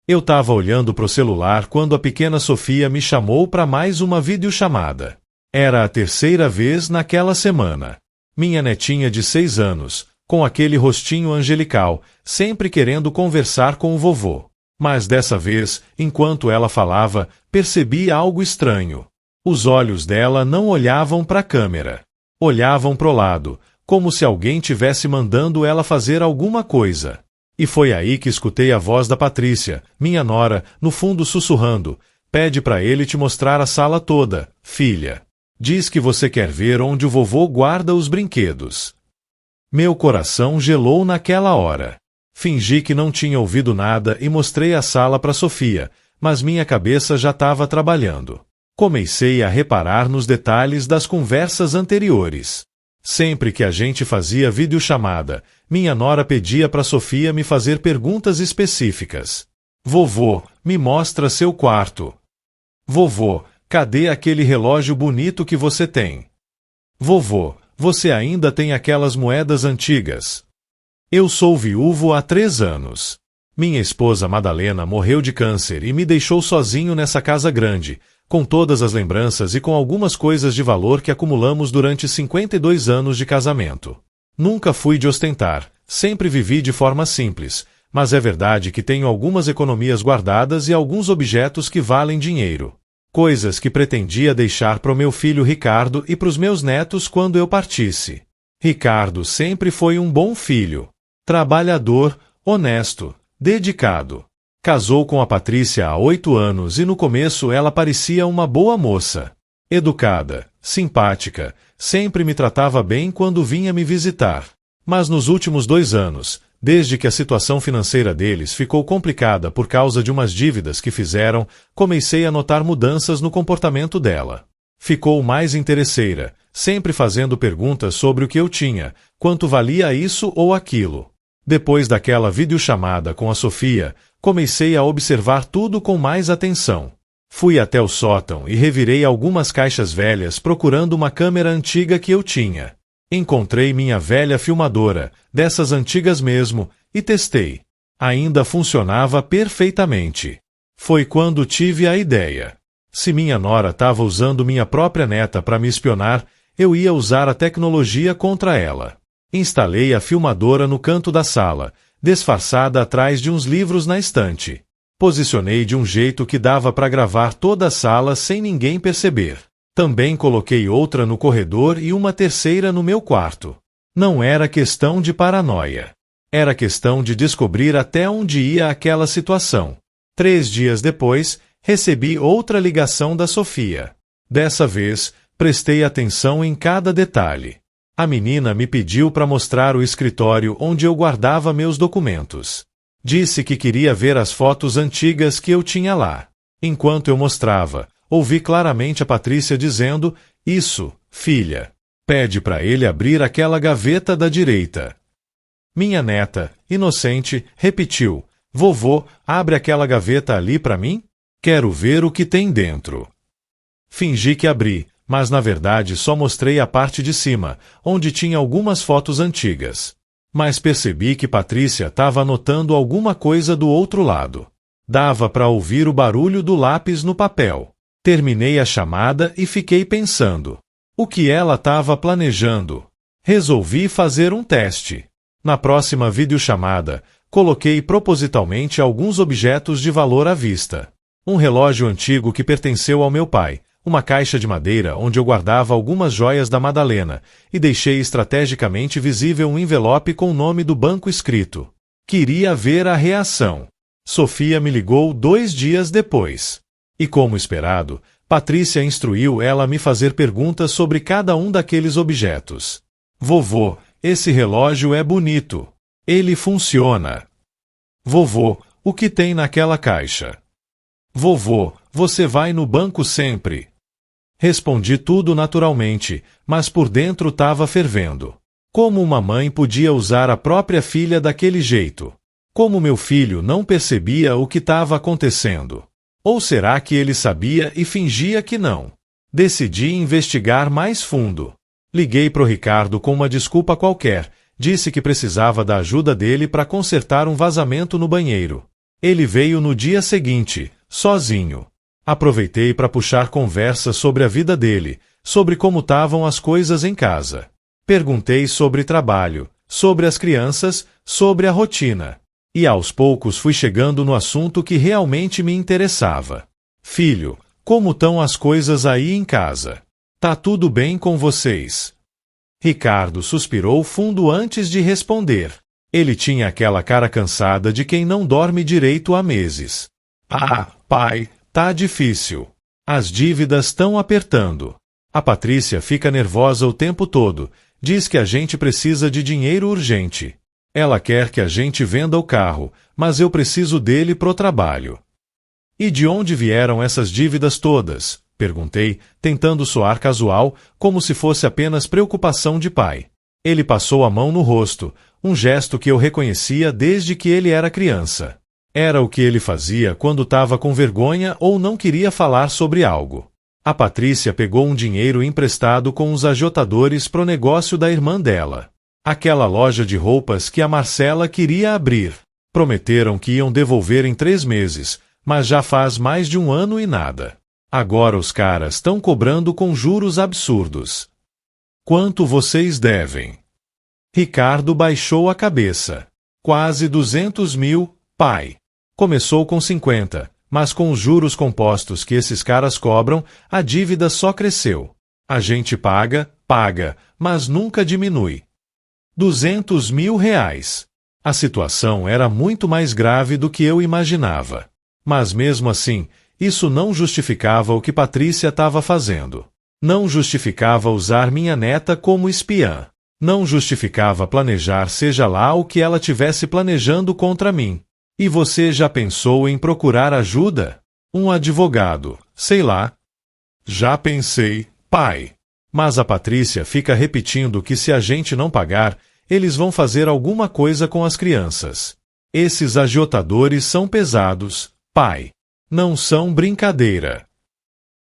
Eu tava olhando pro celular quando a pequena Sofia me chamou para mais uma videochamada. Era a terceira vez naquela semana. Minha netinha de 6 anos, com aquele rostinho angelical, sempre querendo conversar com o vovô. Mas dessa vez, enquanto ela falava, percebi algo estranho. Os olhos dela não olhavam para a câmera. Olhavam pro lado, como se alguém tivesse mandando ela fazer alguma coisa. E foi aí que escutei a voz da Patrícia, minha nora, no fundo sussurrando: "Pede para ele te mostrar a sala toda, filha. Diz que você quer ver onde o vovô guarda os brinquedos." Meu coração gelou naquela hora. Fingi que não tinha ouvido nada e mostrei a sala para Sofia, mas minha cabeça já estava trabalhando. Comecei a reparar nos detalhes das conversas anteriores. Sempre que a gente fazia videochamada, minha nora pedia para Sofia me fazer perguntas específicas. "Vovô, me mostra seu quarto." "Vovô, cadê aquele relógio bonito que você tem?" "Vovô, você ainda tem aquelas moedas antigas?" Eu sou viúvo há 3 anos. Minha esposa Madalena morreu de câncer e me deixou sozinho nessa casa grande, com todas as lembranças e com algumas coisas de valor que acumulamos durante 52 anos de casamento. Nunca fui de ostentar, sempre vivi de forma simples, mas é verdade que tenho algumas economias guardadas e alguns objetos que valem dinheiro. Coisas que pretendia deixar para o meu filho Ricardo e para os meus netos quando eu partisse. Ricardo sempre foi um bom filho. Trabalhador, honesto, dedicado. Casou com a Patrícia há 8 anos e no começo ela parecia uma boa moça. Educada, simpática, sempre me tratava bem quando vinha me visitar. Mas nos últimos 2 anos, desde que a situação financeira deles ficou complicada por causa de umas dívidas que fizeram, comecei a notar mudanças no comportamento dela. Ficou mais interesseira, sempre fazendo perguntas sobre o que eu tinha, quanto valia isso ou aquilo. Depois daquela videochamada com a Sofia, comecei a observar tudo com mais atenção. Fui até o sótão e revirei algumas caixas velhas procurando uma câmera antiga que eu tinha. Encontrei minha velha filmadora, dessas antigas mesmo, e testei. Ainda funcionava perfeitamente. Foi quando tive a ideia. Se minha nora estava usando minha própria neta para me espionar, eu ia usar a tecnologia contra ela. Instalei a filmadora no canto da sala, disfarçada atrás de uns livros na estante. Posicionei de um jeito que dava para gravar toda a sala sem ninguém perceber. Também coloquei outra no corredor e uma terceira no meu quarto. Não era questão de paranoia. Era questão de descobrir até onde ia aquela situação. 3 dias depois, recebi outra ligação da Sofia. Dessa vez, prestei atenção em cada detalhe. A menina me pediu para mostrar o escritório onde eu guardava meus documentos. Disse que queria ver as fotos antigas que eu tinha lá. Enquanto eu mostrava, ouvi claramente a Patrícia dizendo: "Isso, filha. Pede para ele abrir aquela gaveta da direita." Minha neta, inocente, repetiu: "Vovô, abre aquela gaveta ali para mim? Quero ver o que tem dentro." Fingi que abri, mas na verdade só mostrei a parte de cima, onde tinha algumas fotos antigas. Mas percebi que Patrícia estava anotando alguma coisa do outro lado. Dava para ouvir o barulho do lápis no papel. Terminei a chamada e fiquei pensando. O que ela estava planejando? Resolvi fazer um teste. Na próxima videochamada, coloquei propositalmente alguns objetos de valor à vista. Um relógio antigo que pertenceu ao meu pai, uma caixa de madeira onde eu guardava algumas joias da Madalena, e deixei estrategicamente visível um envelope com o nome do banco escrito. Queria ver a reação. Sofia me ligou 2 dias depois. E como esperado, Patrícia instruiu ela a me fazer perguntas sobre cada um daqueles objetos. "Vovô, esse relógio é bonito. Ele funciona." "Vovô, o que tem naquela caixa?" "Vovô, você vai no banco sempre?" Respondi tudo naturalmente, mas por dentro estava fervendo. Como uma mãe podia usar a própria filha daquele jeito? Como meu filho não percebia o que estava acontecendo? Ou será que ele sabia e fingia que não? Decidi investigar mais fundo. Liguei pro Ricardo com uma desculpa qualquer, disse que precisava da ajuda dele para consertar um vazamento no banheiro. Ele veio no dia seguinte, sozinho. Aproveitei para puxar conversa sobre a vida dele, sobre como estavam as coisas em casa. Perguntei sobre trabalho, sobre as crianças, sobre a rotina. E aos poucos fui chegando no assunto que realmente me interessava. Filho, como estão as coisas aí em casa? Tá tudo bem com vocês? Ricardo suspirou fundo antes de responder. Ele tinha aquela cara cansada de quem não dorme direito há meses. Ah, pai, tá difícil. As dívidas estão apertando. A Patrícia fica nervosa o tempo todo, diz que a gente precisa de dinheiro urgente. Ela quer que a gente venda o carro, mas eu preciso dele pro trabalho. E de onde vieram essas dívidas todas? Perguntei, tentando soar casual, como se fosse apenas preocupação de pai. Ele passou a mão no rosto, um gesto que eu reconhecia desde que ele era criança. Era o que ele fazia quando estava com vergonha ou não queria falar sobre algo. A Patrícia pegou um dinheiro emprestado com os agiotadores pro negócio da irmã dela. Aquela loja de roupas que a Marcela queria abrir. Prometeram que iam devolver em 3 meses, mas já faz mais de 1 ano e nada. Agora os caras estão cobrando com juros absurdos. Quanto vocês devem? Ricardo baixou a cabeça. Quase 200 mil, pai. Começou com 50, mas com os juros compostos que esses caras cobram, a dívida só cresceu. A gente paga, mas nunca diminui. 200 mil reais. A situação era muito mais grave do que eu imaginava. Mas mesmo assim, isso não justificava o que Patrícia estava fazendo. Não justificava usar minha neta como espiã. Não justificava planejar seja lá o que ela tivesse planejando contra mim. E você já pensou em procurar ajuda? Um advogado, sei lá. Já pensei, pai. Mas a Patrícia fica repetindo que se a gente não pagar, eles vão fazer alguma coisa com as crianças. Esses agiotadores são pesados, pai. Não são brincadeira.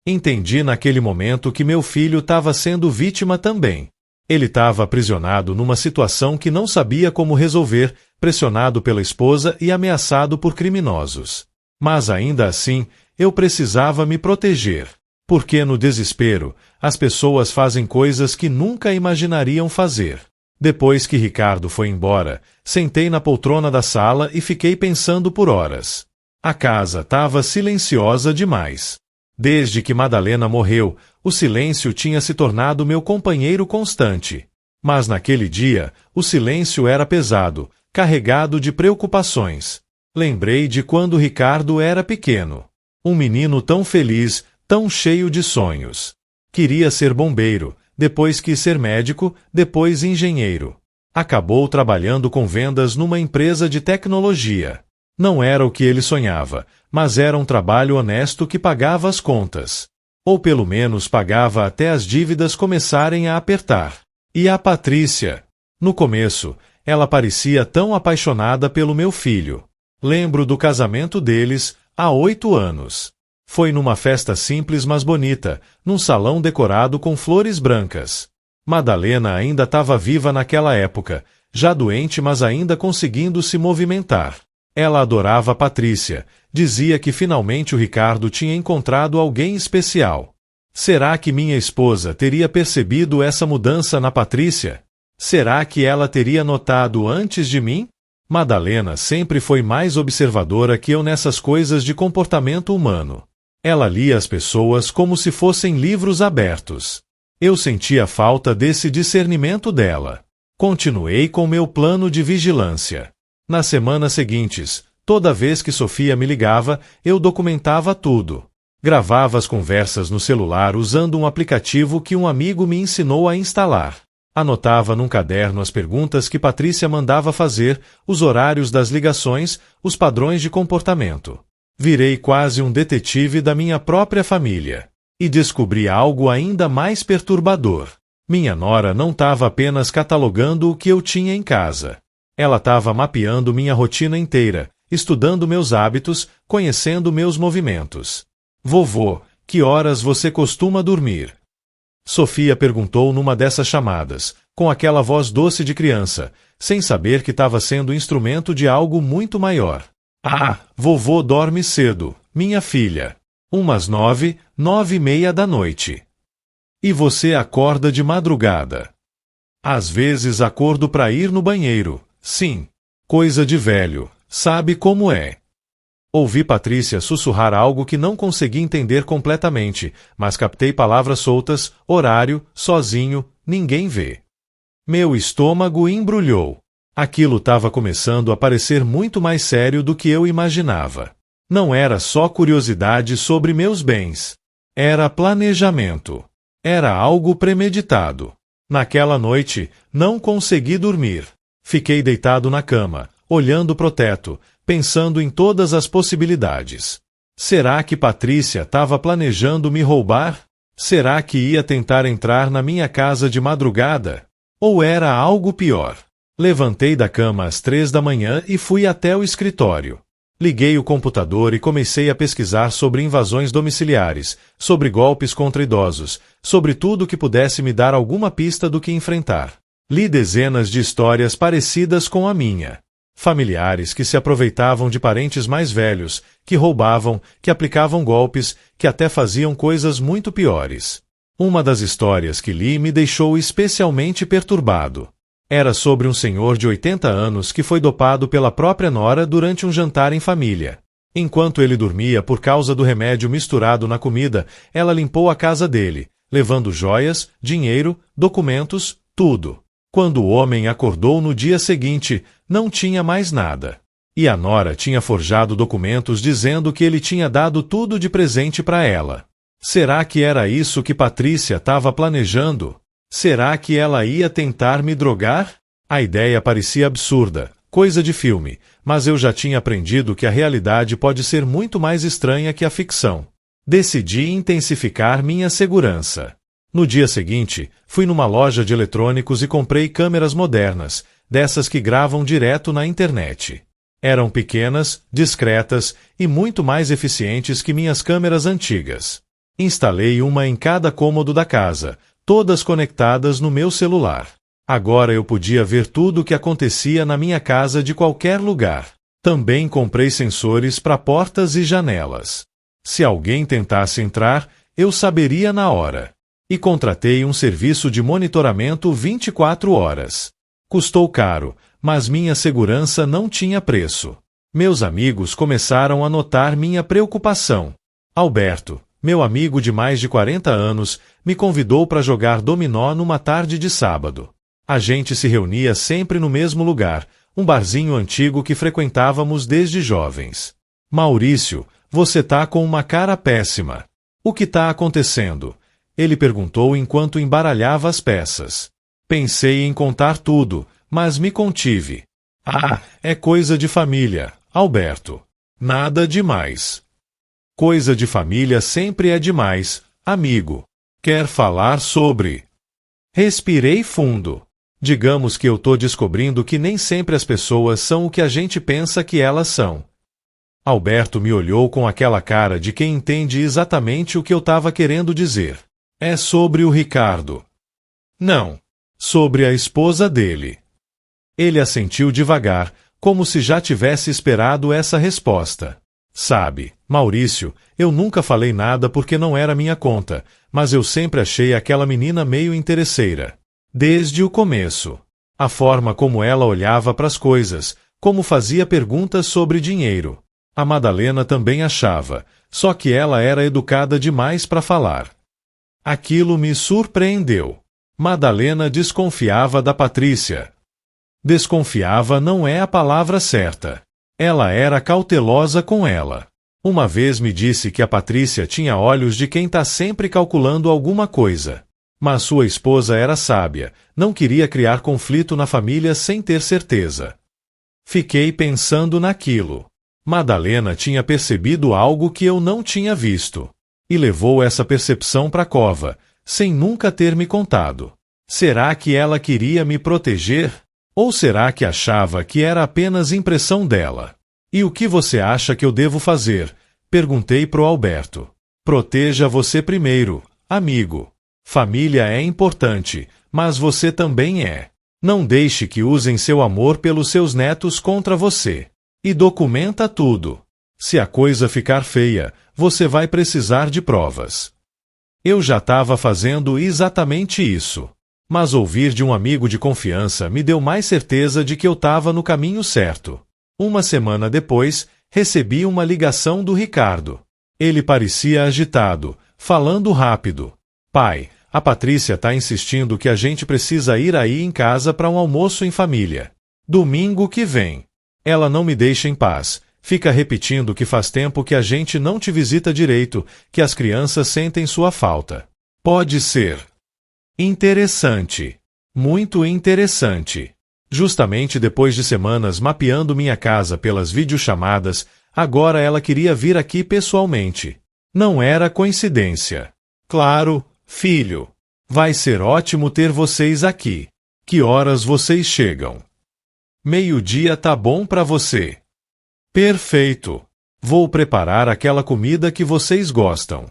Entendi naquele momento que meu filho estava sendo vítima também. Ele estava aprisionado numa situação que não sabia como resolver, pressionado pela esposa e ameaçado por criminosos. Mas ainda assim, eu precisava me proteger. Porque no desespero, as pessoas fazem coisas que nunca imaginariam fazer. Depois que Ricardo foi embora, sentei na poltrona da sala e fiquei pensando por horas. A casa estava silenciosa demais. Desde que Madalena morreu, o silêncio tinha se tornado meu companheiro constante. Mas naquele dia, o silêncio era pesado, carregado de preocupações. Lembrei de quando Ricardo era pequeno. Um menino tão feliz, tão cheio de sonhos. Queria ser bombeiro, depois quis ser médico, depois engenheiro. Acabou trabalhando com vendas numa empresa de tecnologia. Não era o que ele sonhava, mas era um trabalho honesto que pagava as contas. Ou pelo menos pagava até as dívidas começarem a apertar. E a Patrícia? No começo, ela parecia tão apaixonada pelo meu filho. Lembro do casamento deles, há 8 anos. Foi numa festa simples mas bonita, num salão decorado com flores brancas. Madalena ainda estava viva naquela época, já doente mas ainda conseguindo se movimentar. Ela adorava Patrícia, dizia que finalmente o Ricardo tinha encontrado alguém especial. Será que minha esposa teria percebido essa mudança na Patrícia? Será que ela teria notado antes de mim? Madalena sempre foi mais observadora que eu nessas coisas de comportamento humano. Ela lia as pessoas como se fossem livros abertos. Eu sentia falta desse discernimento dela. Continuei com meu plano de vigilância. Nas semanas seguintes, toda vez que Sofia me ligava, eu documentava tudo. Gravava as conversas no celular usando um aplicativo que um amigo me ensinou a instalar. Anotava num caderno as perguntas que Patrícia mandava fazer, os horários das ligações, os padrões de comportamento. Virei quase um detetive da minha própria família. E descobri algo ainda mais perturbador. Minha nora não estava apenas catalogando o que eu tinha em casa. Ela estava mapeando minha rotina inteira, estudando meus hábitos, conhecendo meus movimentos. Vovô, que horas você costuma dormir? Sofia perguntou numa dessas chamadas, com aquela voz doce de criança, sem saber que estava sendo instrumento de algo muito maior. Ah, vovô dorme cedo, minha filha. Umas 9, 9:30 da noite. E você acorda de madrugada. Às vezes acordo para ir no banheiro, sim. Coisa de velho, sabe como é. Ouvi Patrícia sussurrar algo que não consegui entender completamente, mas captei palavras soltas, horário, sozinho, ninguém vê. Meu estômago embrulhou. Aquilo estava começando a parecer muito mais sério do que eu imaginava. Não era só curiosidade sobre meus bens. Era planejamento. Era algo premeditado. Naquela noite, não consegui dormir. Fiquei deitado na cama, olhando pro teto, pensando em todas as possibilidades. Será que Patrícia estava planejando me roubar? Será que ia tentar entrar na minha casa de madrugada? Ou era algo pior? Levantei da cama às 3 da manhã e fui até o escritório. Liguei o computador e comecei a pesquisar sobre invasões domiciliares, sobre golpes contra idosos, sobre tudo que pudesse me dar alguma pista do que enfrentar. Li dezenas de histórias parecidas com a minha. Familiares que se aproveitavam de parentes mais velhos, que roubavam, que aplicavam golpes, que até faziam coisas muito piores. Uma das histórias que li me deixou especialmente perturbado. Era sobre um senhor de 80 anos que foi dopado pela própria nora durante um jantar em família. Enquanto ele dormia por causa do remédio misturado na comida, ela limpou a casa dele, levando joias, dinheiro, documentos, tudo. Quando o homem acordou no dia seguinte, não tinha mais nada. E a nora tinha forjado documentos dizendo que ele tinha dado tudo de presente para ela. Será que era isso que Patrícia estava planejando? Será que ela ia tentar me drogar? A ideia parecia absurda, coisa de filme, mas eu já tinha aprendido que a realidade pode ser muito mais estranha que a ficção. Decidi intensificar minha segurança. No dia seguinte, fui numa loja de eletrônicos e comprei câmeras modernas, dessas que gravam direto na internet. Eram pequenas, discretas e muito mais eficientes que minhas câmeras antigas. Instalei uma em cada cômodo da casa, todas conectadas no meu celular. Agora eu podia ver tudo o que acontecia na minha casa de qualquer lugar. Também comprei sensores para portas e janelas. Se alguém tentasse entrar, eu saberia na hora. E contratei um serviço de monitoramento 24 horas. Custou caro, mas minha segurança não tinha preço. Meus amigos começaram a notar minha preocupação. Alberto, meu amigo de mais de 40 anos, me convidou para jogar dominó numa tarde de sábado. A gente se reunia sempre no mesmo lugar, um barzinho antigo que frequentávamos desde jovens. Maurício, você tá com uma cara péssima. O que tá acontecendo? Ele perguntou enquanto embaralhava as peças. Pensei em contar tudo, mas me contive. Ah, é coisa de família, Alberto. Nada demais. Coisa de família sempre é demais, amigo. Quer falar sobre... Respirei fundo. Digamos que eu tô descobrindo que nem sempre as pessoas são o que a gente pensa que elas são. Alberto me olhou com aquela cara de quem entende exatamente o que eu estava querendo dizer. É sobre o Ricardo. Não. Sobre a esposa dele. Ele assentiu devagar, como se já tivesse esperado essa resposta. Sabe, Maurício, eu nunca falei nada porque não era minha conta, mas eu sempre achei aquela menina meio interesseira. Desde o começo. A forma como ela olhava para as coisas, como fazia perguntas sobre dinheiro. A Madalena também achava, só que ela era educada demais para falar. Aquilo me surpreendeu. Madalena desconfiava da Patrícia. Desconfiava não é a palavra certa. Ela era cautelosa com ela. Uma vez me disse que a Patrícia tinha olhos de quem está sempre calculando alguma coisa. Mas sua esposa era sábia, não queria criar conflito na família sem ter certeza. Fiquei pensando naquilo. Madalena tinha percebido algo que eu não tinha visto. E levou essa percepção para a cova, sem nunca ter me contado. Será que ela queria me proteger? Ou será que achava que era apenas impressão dela? E o que você acha que eu devo fazer? Perguntei pro Alberto. Proteja você primeiro, amigo. Família é importante, mas você também é. Não deixe que usem seu amor pelos seus netos contra você. E documenta tudo. Se a coisa ficar feia, você vai precisar de provas. Eu já estava fazendo exatamente isso. Mas ouvir de um amigo de confiança me deu mais certeza de que eu estava no caminho certo. Uma semana depois, recebi uma ligação do Ricardo. Ele parecia agitado, falando rápido. Pai, a Patrícia está insistindo que a gente precisa ir aí em casa para um almoço em família. Domingo que vem. Ela não me deixa em paz. Fica repetindo que faz tempo que a gente não te visita direito, que as crianças sentem sua falta. Pode ser. Interessante. Muito interessante. Justamente depois de semanas mapeando minha casa pelas videochamadas, agora ela queria vir aqui pessoalmente. Não era coincidência. Claro, filho. Vai ser ótimo ter vocês aqui. Que horas vocês chegam? 12:00 tá bom para você? Perfeito. Vou preparar aquela comida que vocês gostam.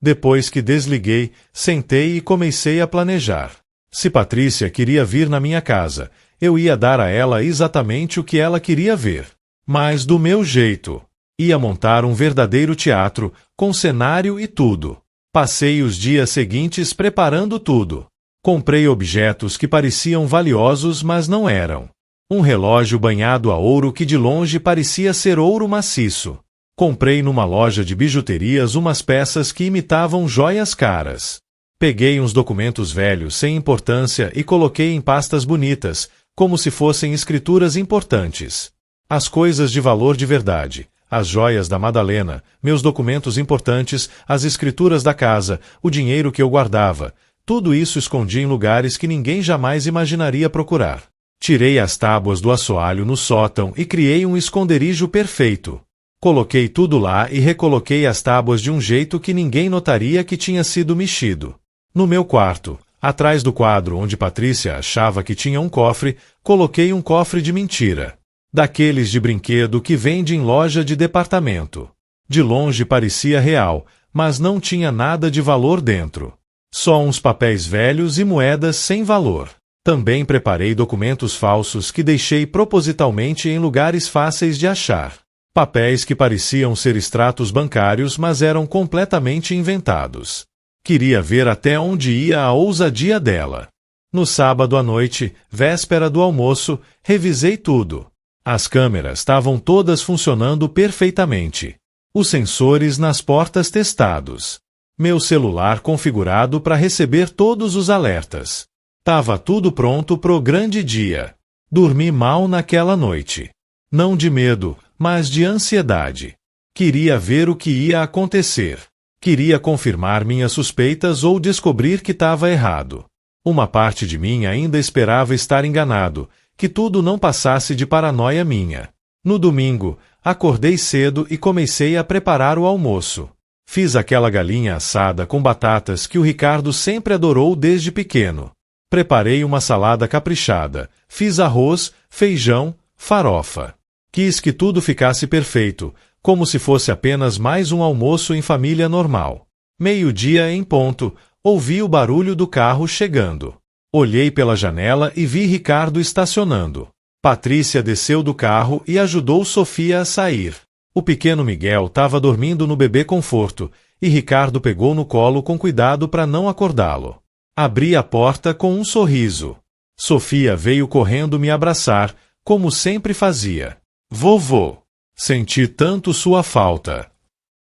Depois que desliguei, sentei e comecei a planejar. Se Patrícia queria vir na minha casa, eu ia dar a ela exatamente o que ela queria ver. Mas do meu jeito. Ia montar um verdadeiro teatro, com cenário e tudo. Passei os dias seguintes preparando tudo. Comprei objetos que pareciam valiosos, mas não eram. Um relógio banhado a ouro que de longe parecia ser ouro maciço. Comprei numa loja de bijuterias umas peças que imitavam joias caras. Peguei uns documentos velhos sem importância e coloquei em pastas bonitas, como se fossem escrituras importantes. As coisas de valor de verdade, as joias da Madalena, meus documentos importantes, as escrituras da casa, o dinheiro que eu guardava, tudo isso escondi em lugares que ninguém jamais imaginaria procurar. Tirei as tábuas do assoalho no sótão e criei um esconderijo perfeito. Coloquei tudo lá e recoloquei as tábuas de um jeito que ninguém notaria que tinha sido mexido. No meu quarto, atrás do quadro onde Patrícia achava que tinha um cofre, coloquei um cofre de mentira. Daqueles de brinquedo que vende em loja de departamento. De longe parecia real, mas não tinha nada de valor dentro. Só uns papéis velhos e moedas sem valor. Também preparei documentos falsos que deixei propositalmente em lugares fáceis de achar. Papéis que pareciam ser extratos bancários, mas eram completamente inventados. Queria ver até onde ia a ousadia dela. No sábado à noite, véspera do almoço, revisei tudo. As câmeras estavam todas funcionando perfeitamente. Os sensores nas portas testados. Meu celular configurado para receber todos os alertas. Tava tudo pronto pro grande dia. Dormi mal naquela noite. Não de medo, mas de ansiedade. Queria ver o que ia acontecer. Queria confirmar minhas suspeitas ou descobrir que estava errado. Uma parte de mim ainda esperava estar enganado, que tudo não passasse de paranoia minha. No domingo, acordei cedo e comecei a preparar o almoço. Fiz aquela galinha assada com batatas que o Ricardo sempre adorou desde pequeno. Preparei uma salada caprichada, fiz arroz, feijão, farofa. Quis que tudo ficasse perfeito, como se fosse apenas mais um almoço em família normal. 12:00 em ponto, ouvi o barulho do carro chegando. Olhei pela janela e vi Ricardo estacionando. Patrícia desceu do carro e ajudou Sofia a sair. O pequeno Miguel estava dormindo no bebê conforto, e Ricardo pegou no colo com cuidado para não acordá-lo. Abri a porta com um sorriso. Sofia veio correndo me abraçar, como sempre fazia. Vovô, senti tanto sua falta.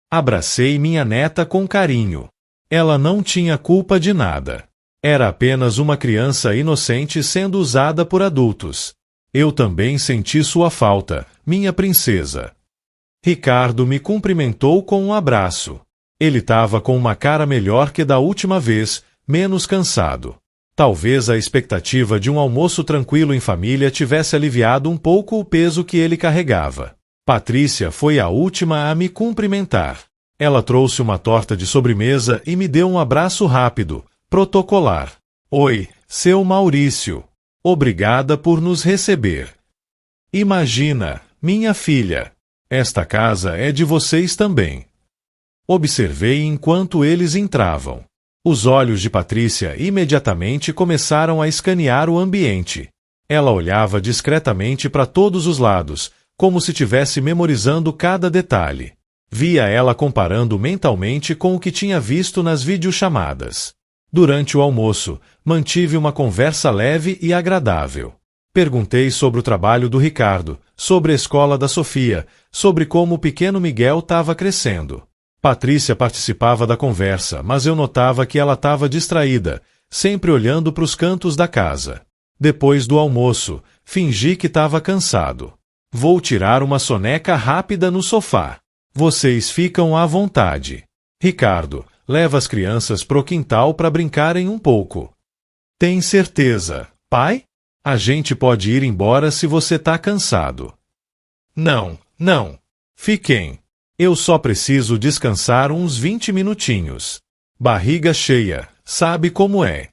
Abracei minha neta com carinho. Ela não tinha culpa de nada. Era apenas uma criança inocente sendo usada por adultos. Eu também senti sua falta, minha princesa. Ricardo me cumprimentou com um abraço. Ele estava com uma cara melhor que da última vez, menos cansado. Talvez a expectativa de um almoço tranquilo em família tivesse aliviado um pouco o peso que ele carregava. Patrícia foi a última a me cumprimentar. Ela trouxe uma torta de sobremesa e me deu um abraço rápido, protocolar. Oi, seu Maurício. Obrigada por nos receber. Imagina, minha filha. Esta casa é de vocês também. Observei enquanto eles entravam. Os olhos de Patrícia imediatamente começaram a escanear o ambiente. Ela olhava discretamente para todos os lados, como se tivesse memorizando cada detalhe. Via ela comparando mentalmente com o que tinha visto nas videochamadas. Durante o almoço, mantive uma conversa leve e agradável. Perguntei sobre o trabalho do Ricardo, sobre a escola da Sofia, sobre como o pequeno Miguel estava crescendo. Patrícia participava da conversa, mas eu notava que ela estava distraída, sempre olhando para os cantos da casa. Depois do almoço, fingi que estava cansado. Vou tirar uma soneca rápida no sofá. Vocês ficam à vontade. Ricardo, leva as crianças pro quintal para brincarem um pouco. Tem certeza, pai? A gente pode ir embora se você tá cansado. Não. Fiquem. Eu só preciso descansar uns 20 minutinhos. Barriga cheia, sabe como é.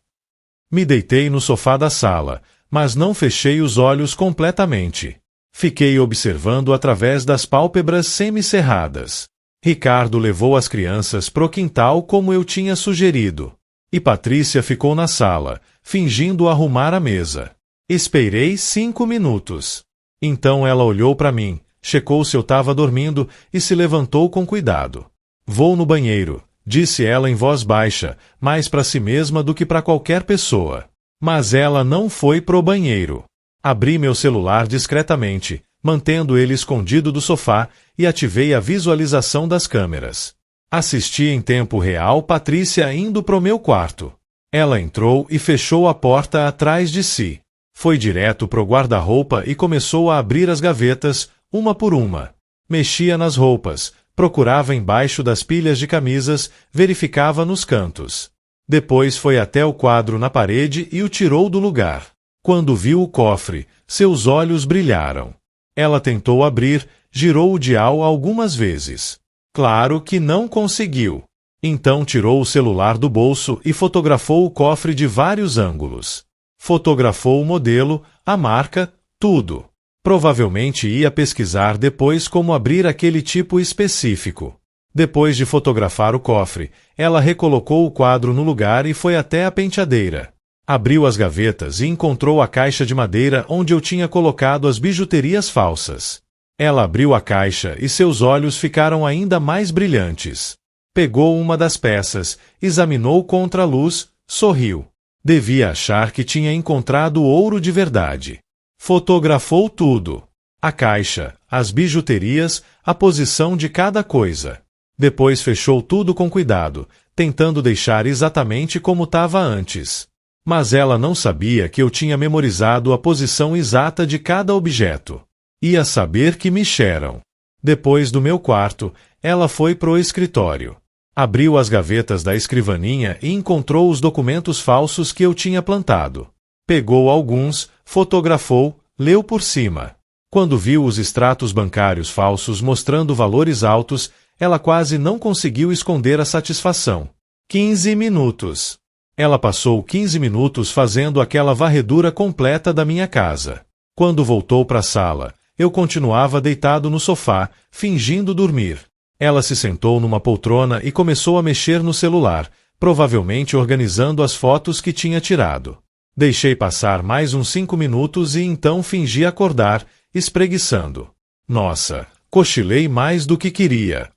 Me deitei no sofá da sala, mas não fechei os olhos completamente. Fiquei observando através das pálpebras semicerradas. Ricardo levou as crianças pro quintal como eu tinha sugerido. E Patrícia ficou na sala, fingindo arrumar a mesa. Esperei 5 minutos. Então ela olhou para mim, checou se eu estava dormindo e se levantou com cuidado. Vou no banheiro, disse ela em voz baixa, mais para si mesma do que para qualquer pessoa. Mas ela não foi pro banheiro. Abri meu celular discretamente, mantendo ele escondido do sofá, e ativei a visualização das câmeras. Assisti em tempo real Patrícia indo pro meu quarto. Ela entrou e fechou a porta atrás de si. Foi direto pro guarda-roupa e começou a abrir as gavetas, uma por uma. Mexia nas roupas, procurava embaixo das pilhas de camisas, verificava nos cantos. Depois foi até o quadro na parede e o tirou do lugar. Quando viu o cofre, seus olhos brilharam. Ela tentou abrir, girou o dial algumas vezes. Claro que não conseguiu. Então tirou o celular do bolso e fotografou o cofre de vários ângulos. Fotografou o modelo, a marca, tudo. Provavelmente ia pesquisar depois como abrir aquele tipo específico. Depois de fotografar o cofre, ela recolocou o quadro no lugar e foi até a penteadeira. Abriu as gavetas e encontrou a caixa de madeira onde eu tinha colocado as bijuterias falsas. Ela abriu a caixa e seus olhos ficaram ainda mais brilhantes. Pegou uma das peças, examinou contra a luz, sorriu. Devia achar que tinha encontrado ouro de verdade. Fotografou tudo. A caixa, as bijuterias, a posição de cada coisa. Depois fechou tudo com cuidado, tentando deixar exatamente como estava antes. Mas ela não sabia que eu tinha memorizado a posição exata de cada objeto. Ia saber que me cheram. Depois do meu quarto, ela foi pro escritório. Abriu as gavetas da escrivaninha e encontrou os documentos falsos que eu tinha plantado. Pegou alguns, fotografou, leu por cima. Quando viu os extratos bancários falsos mostrando valores altos, ela quase não conseguiu esconder a satisfação. 15 minutos. Ela passou 15 minutos fazendo aquela varredura completa da minha casa. Quando voltou para a sala, eu continuava deitado no sofá, fingindo dormir. Ela se sentou numa poltrona e começou a mexer no celular, provavelmente organizando as fotos que tinha tirado. Deixei passar mais uns 5 minutos e então fingi acordar, espreguiçando. Nossa, cochilei mais do que queria.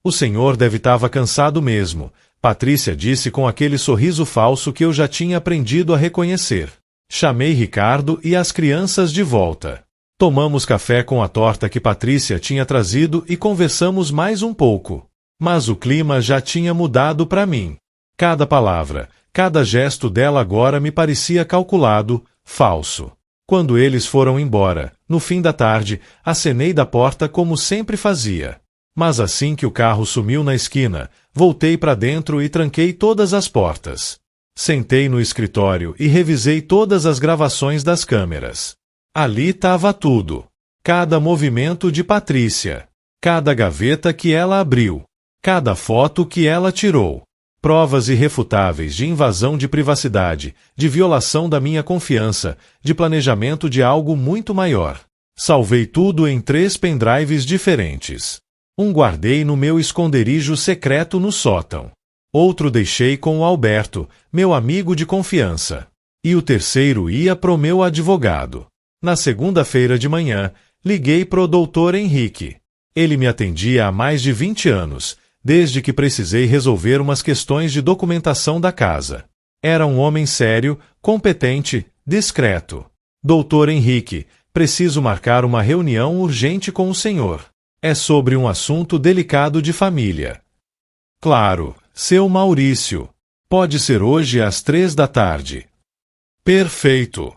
O senhor deve estava cansado mesmo, Patrícia disse com aquele sorriso falso que eu já tinha aprendido a reconhecer. Chamei Ricardo e as crianças de volta. Tomamos café com a torta que Patrícia tinha trazido e conversamos mais um pouco. Mas o clima já tinha mudado para mim. Cada palavra, cada gesto dela agora me parecia calculado, falso. Quando eles foram embora, no fim da tarde, acenei da porta como sempre fazia. Mas assim que o carro sumiu na esquina, voltei para dentro e tranquei todas as portas. Sentei no escritório e revisei todas as gravações das câmeras. Ali estava tudo. Cada movimento de Patrícia. Cada gaveta que ela abriu. Cada foto que ela tirou. Provas irrefutáveis de invasão de privacidade, de violação da minha confiança, de planejamento de algo muito maior. Salvei tudo em 3 pendrives diferentes. Um guardei no meu esconderijo secreto no sótão. Outro deixei com o Alberto, meu amigo de confiança. E o terceiro ia pro meu advogado. Na segunda-feira de manhã, Liguei pro Dr. Henrique. Ele me atendia há mais de 20 anos, desde que precisei resolver umas questões de documentação da casa. Era um homem sério, competente, discreto. Dr. Henrique, preciso marcar uma reunião urgente com o senhor. É sobre um assunto delicado de família. Claro, seu Maurício. Pode ser hoje às 3 da tarde. Perfeito.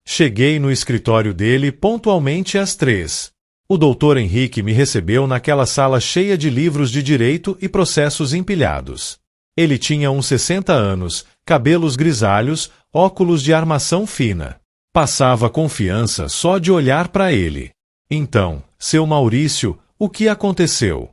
Cheguei no escritório dele pontualmente às 3. O Dr. Henrique me recebeu naquela sala cheia de livros de direito e processos empilhados. Ele tinha uns 60 anos, cabelos grisalhos, óculos de armação fina. Passava confiança só de olhar para ele. Então, seu Maurício, o que aconteceu?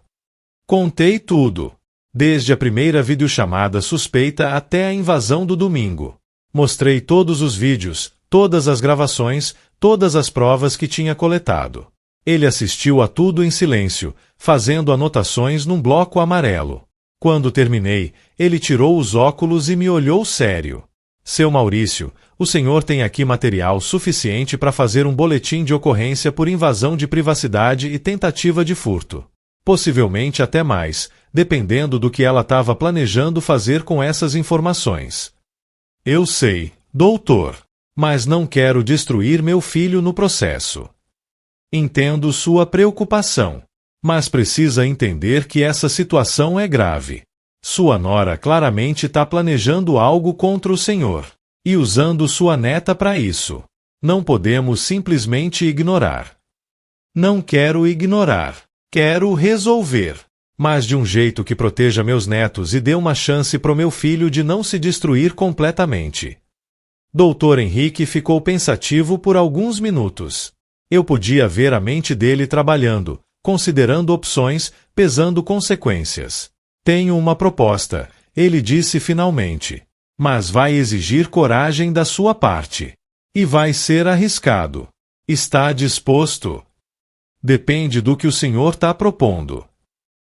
Contei tudo. Desde a primeira videochamada suspeita até a invasão do domingo. Mostrei todos os vídeos, todas as gravações, todas as provas que tinha coletado. Ele assistiu a tudo em silêncio, fazendo anotações num bloco amarelo. Quando terminei, ele tirou os óculos e me olhou sério. Seu Maurício, o senhor tem aqui material suficiente para fazer um boletim de ocorrência por invasão de privacidade e tentativa de furto. Possivelmente até mais, dependendo do que ela estava planejando fazer com essas informações. Eu sei, doutor, mas não quero destruir meu filho no processo. Entendo sua preocupação, mas precisa entender que essa situação é grave. Sua nora claramente está planejando algo contra o senhor, e usando sua neta para isso. Não podemos simplesmente ignorar. Não quero ignorar. Quero resolver. Mas de um jeito que proteja meus netos e dê uma chance pro meu filho de não se destruir completamente. Dr. Henrique ficou pensativo por alguns minutos. Eu podia ver a mente dele trabalhando, considerando opções, pesando consequências. Tenho uma proposta, ele disse finalmente. Mas vai exigir coragem da sua parte. E vai ser arriscado. Está disposto? Depende do que o senhor está propondo.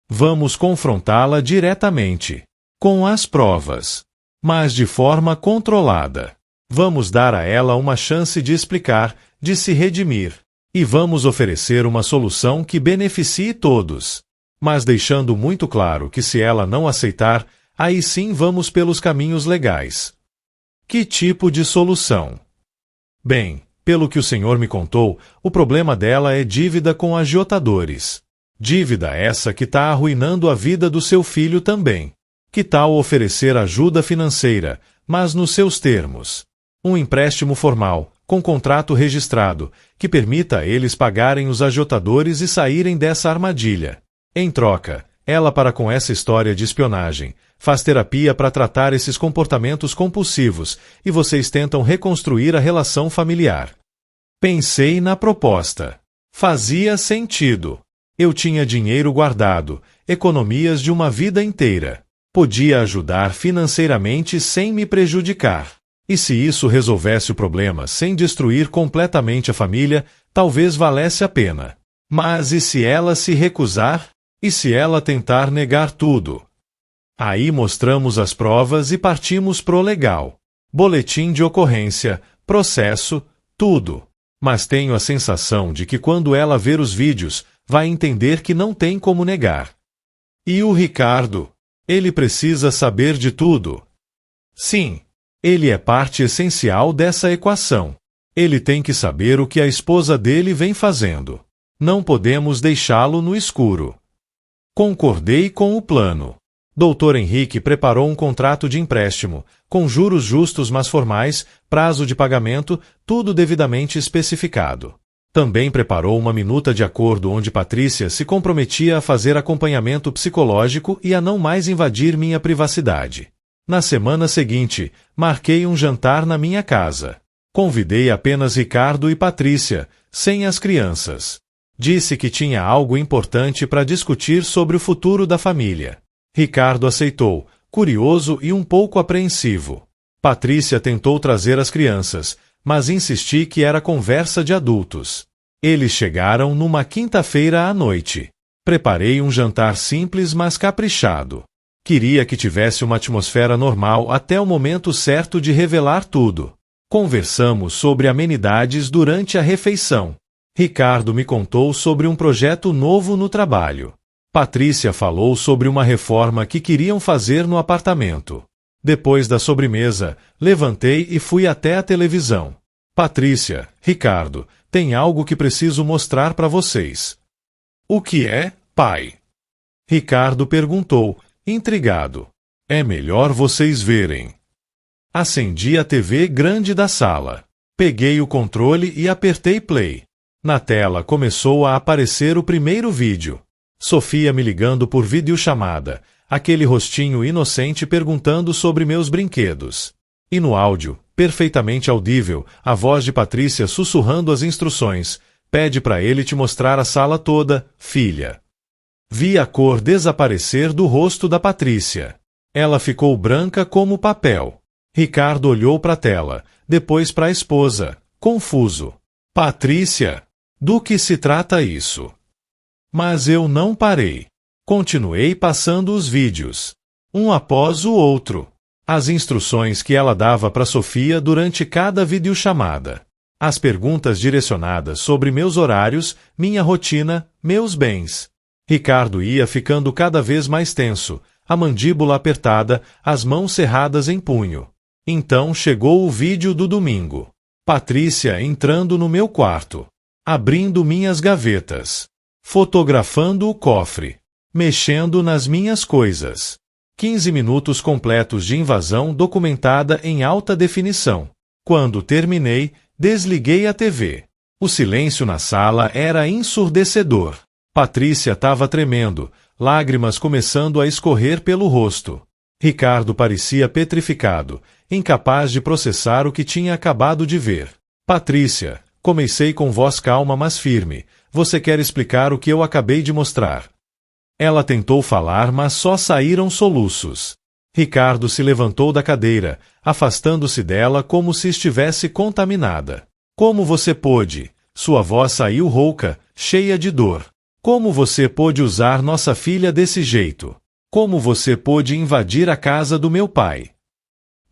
Vamos confrontá-la diretamente, com as provas, mas de forma controlada. Vamos dar a ela uma chance de explicar, de se redimir, e vamos oferecer uma solução que beneficie todos, mas deixando muito claro que se ela não aceitar, aí sim vamos pelos caminhos legais. Que tipo de solução? Bem, pelo que o senhor me contou, o problema dela é dívida com agiotadores. Dívida essa que está arruinando a vida do seu filho também. Que tal oferecer ajuda financeira, mas nos seus termos? Um empréstimo formal, com contrato registrado, que permita a eles pagarem os agiotadores e saírem dessa armadilha. Em troca, ela para com essa história de espionagem, faz terapia para tratar esses comportamentos compulsivos e vocês tentam reconstruir a relação familiar. Pensei na proposta. Fazia sentido. Eu tinha dinheiro guardado, economias de uma vida inteira. Podia ajudar financeiramente sem me prejudicar. E se isso resolvesse o problema sem destruir completamente a família, talvez valesse a pena. Mas e se ela se recusar? E se ela tentar negar tudo? Aí mostramos as provas e partimos pro legal. Boletim de ocorrência, processo, tudo. Mas tenho a sensação de que quando ela ver os vídeos, vai entender que não tem como negar. E o Ricardo? Ele precisa saber de tudo. Sim, ele é parte essencial dessa equação. Ele tem que saber o que a esposa dele vem fazendo. Não podemos deixá-lo no escuro. Concordei com o plano. Dr. Henrique preparou um contrato de empréstimo, com juros justos mas formais, prazo de pagamento, tudo devidamente especificado. Também preparou uma minuta de acordo onde Patrícia se comprometia a fazer acompanhamento psicológico e a não mais invadir minha privacidade. Na semana seguinte, marquei um jantar na minha casa. Convidei apenas Ricardo e Patrícia, sem as crianças. Disse que tinha algo importante para discutir sobre o futuro da família. Ricardo aceitou, curioso e um pouco apreensivo. Patrícia tentou trazer as crianças, mas insisti que era conversa de adultos. Eles chegaram numa quinta-feira à noite. Preparei um jantar simples, mas caprichado. Queria que tivesse uma atmosfera normal até o momento certo de revelar tudo. Conversamos sobre amenidades durante a refeição. Ricardo me contou sobre um projeto novo no trabalho. Patrícia falou sobre uma reforma que queriam fazer no apartamento. Depois da sobremesa, levantei e fui até a televisão. Patrícia, Ricardo, tem algo que preciso mostrar para vocês. O que é, pai? Ricardo perguntou, intrigado. É melhor vocês verem. Acendi a TV grande da sala. Peguei o controle e apertei play. Na tela começou a aparecer o primeiro vídeo. Sofia me ligando por videochamada, aquele rostinho inocente perguntando sobre meus brinquedos. E no áudio, perfeitamente audível, a voz de Patrícia sussurrando as instruções. Pede para ele te mostrar a sala toda, filha. Vi a cor desaparecer do rosto da Patrícia. Ela ficou branca como papel. Ricardo olhou para a tela, depois para a esposa, confuso. Patrícia, do que se trata isso? Mas eu não parei. Continuei passando os vídeos, um após o outro. As instruções que ela dava para Sofia durante cada videochamada. As perguntas direcionadas sobre meus horários, minha rotina, meus bens. Ricardo ia ficando cada vez mais tenso, a mandíbula apertada, as mãos cerradas em punho. Então chegou o vídeo do domingo. Patrícia entrando no meu quarto, abrindo minhas gavetas, fotografando o cofre, mexendo nas minhas coisas. 15 minutos completos de invasão documentada em alta definição. Quando terminei, desliguei a TV. O silêncio na sala era ensurdecedor. Patrícia estava tremendo, lágrimas começando a escorrer pelo rosto. Ricardo parecia petrificado, incapaz de processar o que tinha acabado de ver. Patrícia, comecei com voz calma mas firme, você quer explicar o que eu acabei de mostrar? Ela tentou falar, mas só saíram soluços. Ricardo se levantou da cadeira, afastando-se dela como se estivesse contaminada. Como você pôde? Sua voz saiu rouca, cheia de dor. Como você pôde usar nossa filha desse jeito? Como você pôde invadir a casa do meu pai?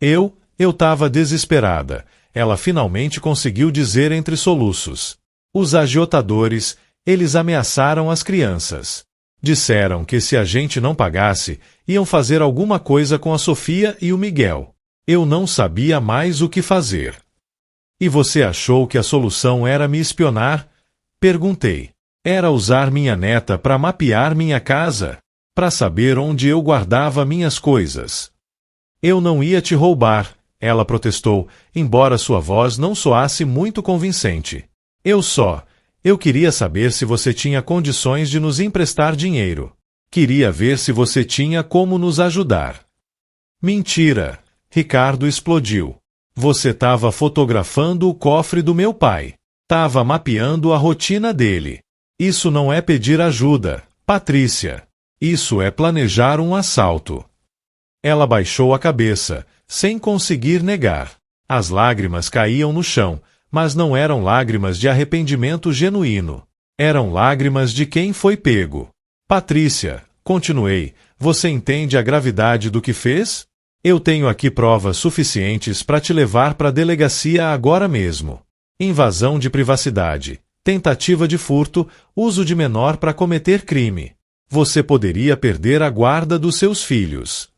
Eu estava desesperada. Ela finalmente conseguiu dizer entre soluços. Os agiotadores, eles ameaçaram as crianças. Disseram que se a gente não pagasse, iam fazer alguma coisa com a Sofia e o Miguel. Eu não sabia mais o que fazer. E você achou que a solução era me espionar? Perguntei. Era usar minha neta para mapear minha casa? Para saber onde eu guardava minhas coisas? Eu não ia te roubar, ela protestou, embora sua voz não soasse muito convincente. Eu queria saber se você tinha condições de nos emprestar dinheiro. Queria ver se você tinha como nos ajudar. Mentira! Ricardo explodiu. Você estava fotografando o cofre do meu pai. Estava mapeando a rotina dele. Isso não é pedir ajuda, Patrícia. Isso é planejar um assalto. Ela baixou a cabeça, sem conseguir negar. As lágrimas caíam no chão, mas não eram lágrimas de arrependimento genuíno. Eram lágrimas de quem foi pego. Patrícia, continuei, você entende a gravidade do que fez? Eu tenho aqui provas suficientes para te levar para a delegacia agora mesmo. Invasão de privacidade, tentativa de furto, uso de menor para cometer crime. Você poderia perder a guarda dos seus filhos.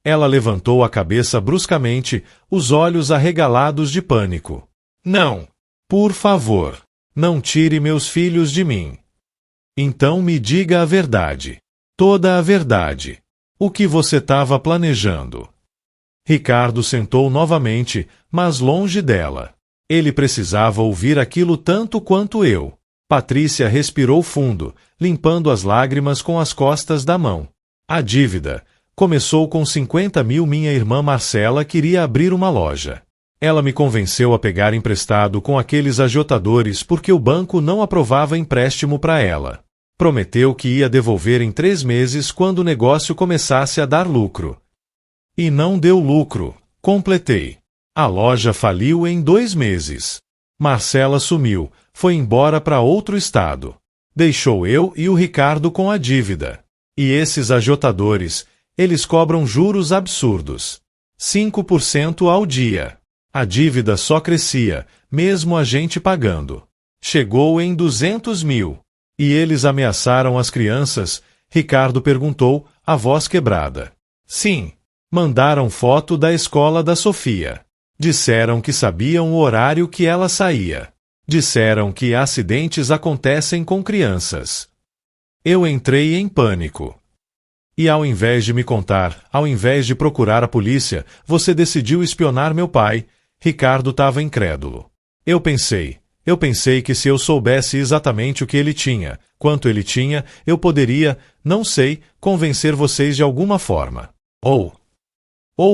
Ela levantou a cabeça bruscamente, os olhos arregalados de pânico. Não! Por favor, não tire meus filhos de mim. Então me diga a verdade. Toda a verdade. O que você estava planejando? Ricardo sentou novamente, mas longe dela. Ele precisava ouvir aquilo tanto quanto eu. Patrícia respirou fundo, limpando as lágrimas com as costas da mão. A dívida. Começou com 50 mil. Minha irmã Marcela queria abrir uma loja. Ela me convenceu a pegar emprestado com aqueles agiotadores porque o banco não aprovava empréstimo para ela. Prometeu que ia devolver em 3 meses quando o negócio começasse a dar lucro. E não deu lucro, completei. A loja faliu em 2 meses. Marcela sumiu, foi embora para outro estado. Deixou eu e o Ricardo com a dívida. E esses agiotadores, eles cobram juros absurdos. 5% ao dia. A dívida só crescia, mesmo a gente pagando. Chegou em 200 mil. E eles ameaçaram as crianças? Ricardo perguntou, a voz quebrada. Sim. Mandaram foto da escola da Sofia. Disseram que sabiam o horário que ela saía. Disseram que acidentes acontecem com crianças. Eu entrei em pânico. E ao invés de me contar, ao invés de procurar a polícia, você decidiu espionar meu pai. Ricardo estava incrédulo. Eu pensei que se eu soubesse exatamente o que ele tinha, quanto ele tinha, eu poderia, não sei, convencer vocês de alguma forma. Ou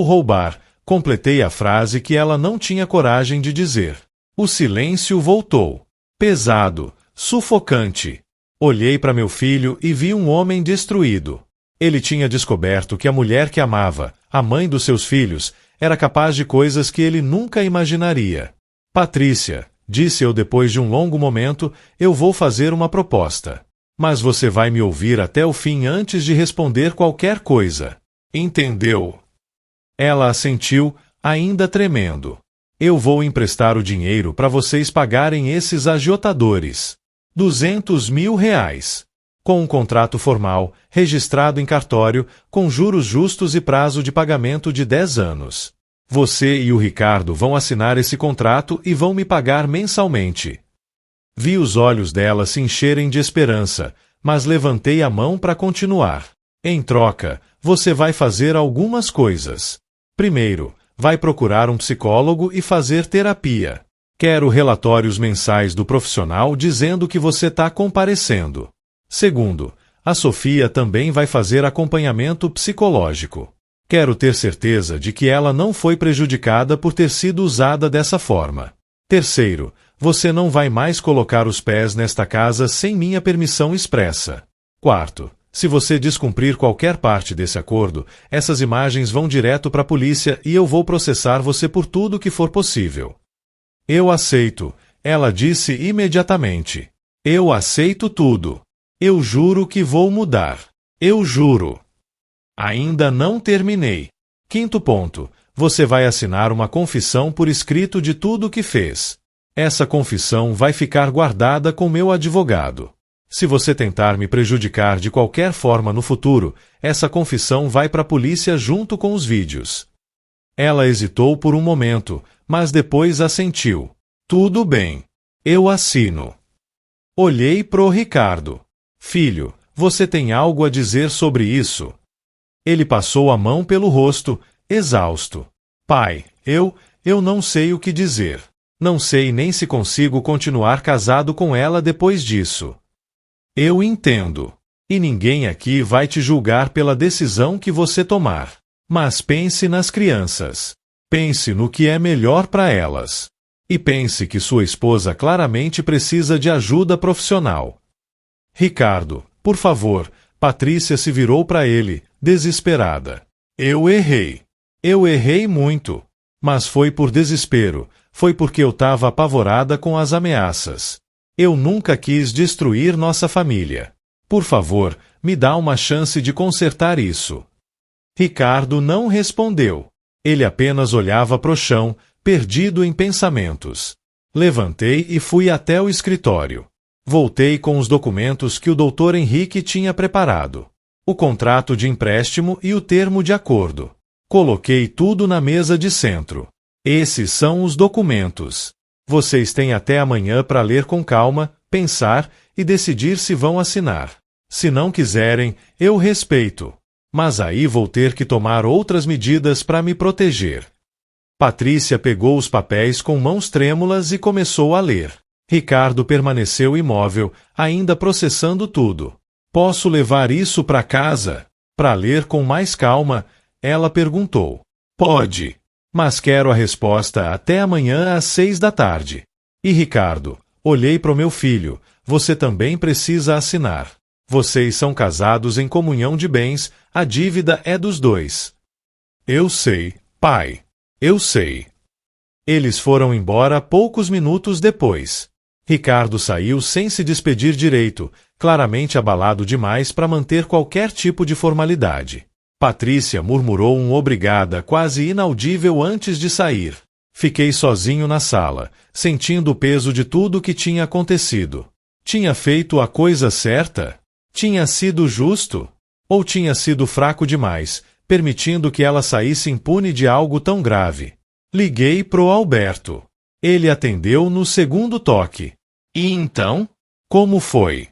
roubar, completei a frase que ela não tinha coragem de dizer. O silêncio voltou. Pesado, sufocante. Olhei para meu filho e vi um homem destruído. Ele tinha descoberto que a mulher que amava, a mãe dos seus filhos, era capaz de coisas que ele nunca imaginaria. Patrícia, disse eu depois de um longo momento, eu vou fazer uma proposta. Mas você vai me ouvir até o fim antes de responder qualquer coisa. Entendeu? Ela assentiu, ainda tremendo. Eu vou emprestar o dinheiro para vocês pagarem esses agiotadores. 200 mil reais. Com um contrato formal, registrado em cartório, com juros justos e prazo de pagamento de 10 anos. Você e o Ricardo vão assinar esse contrato e vão me pagar mensalmente. Vi os olhos dela se encherem de esperança, mas levantei a mão para continuar. Em troca, você vai fazer algumas coisas. Primeiro, vai procurar um psicólogo e fazer terapia. Quero relatórios mensais do profissional dizendo que você está comparecendo. Segundo, a Sofia também vai fazer acompanhamento psicológico. Quero ter certeza de que ela não foi prejudicada por ter sido usada dessa forma. Terceiro, você não vai mais colocar os pés nesta casa sem minha permissão expressa. Quarto, se você descumprir qualquer parte desse acordo, essas imagens vão direto para a polícia e eu vou processar você por tudo que for possível. Eu aceito, ela disse imediatamente. Eu aceito tudo. Eu juro que vou mudar. Eu juro. Ainda não terminei. Quinto ponto. Você vai assinar uma confissão por escrito de tudo o que fez. Essa confissão vai ficar guardada com meu advogado. Se você tentar me prejudicar de qualquer forma no futuro, essa confissão vai para a polícia junto com os vídeos. Ela hesitou por um momento, mas depois assentiu. Tudo bem. Eu assino. Olhei pro Ricardo. Filho, você tem algo a dizer sobre isso? Ele passou a mão pelo rosto, exausto. Pai, eu não sei o que dizer. Não sei nem se consigo continuar casado com ela depois disso. Eu entendo. E ninguém aqui vai te julgar pela decisão que você tomar. Mas pense nas crianças. Pense no que é melhor para elas. E pense que sua esposa claramente precisa de ajuda profissional. Ricardo, por favor. Patrícia se virou para ele, desesperada. Eu errei. Eu errei muito. Mas foi por desespero. Foi porque eu estava apavorada com as ameaças. Eu nunca quis destruir nossa família. Por favor, me dá uma chance de consertar isso. Ricardo não respondeu. Ele apenas olhava pro chão, perdido em pensamentos. Levantei e fui até o escritório. Voltei com os documentos que o Dr. Henrique tinha preparado. O contrato de empréstimo e o termo de acordo. Coloquei tudo na mesa de centro. Esses são os documentos. Vocês têm até amanhã para ler com calma, pensar e decidir se vão assinar. Se não quiserem, eu respeito. Mas aí vou ter que tomar outras medidas para me proteger. Patrícia pegou os papéis com mãos trêmulas e começou a ler. Ricardo permaneceu imóvel, ainda processando tudo. Posso levar isso para casa? Para ler com mais calma, ela perguntou. Pode. Mas quero a resposta até amanhã às 6 da tarde. E Ricardo, olhei para o meu filho, você também precisa assinar. Vocês são casados em comunhão de bens, a dívida é dos dois. Eu sei, pai. Eu sei. Eles foram embora poucos minutos depois. Ricardo saiu sem se despedir direito, claramente abalado demais para manter qualquer tipo de formalidade. Patrícia murmurou um obrigada quase inaudível antes de sair. Fiquei sozinho na sala, sentindo o peso de tudo o que tinha acontecido. Tinha feito a coisa certa? Tinha sido justo? Ou tinha sido fraco demais, permitindo que ela saísse impune de algo tão grave? Liguei pro Alberto. Ele atendeu no segundo toque. E então? Como foi?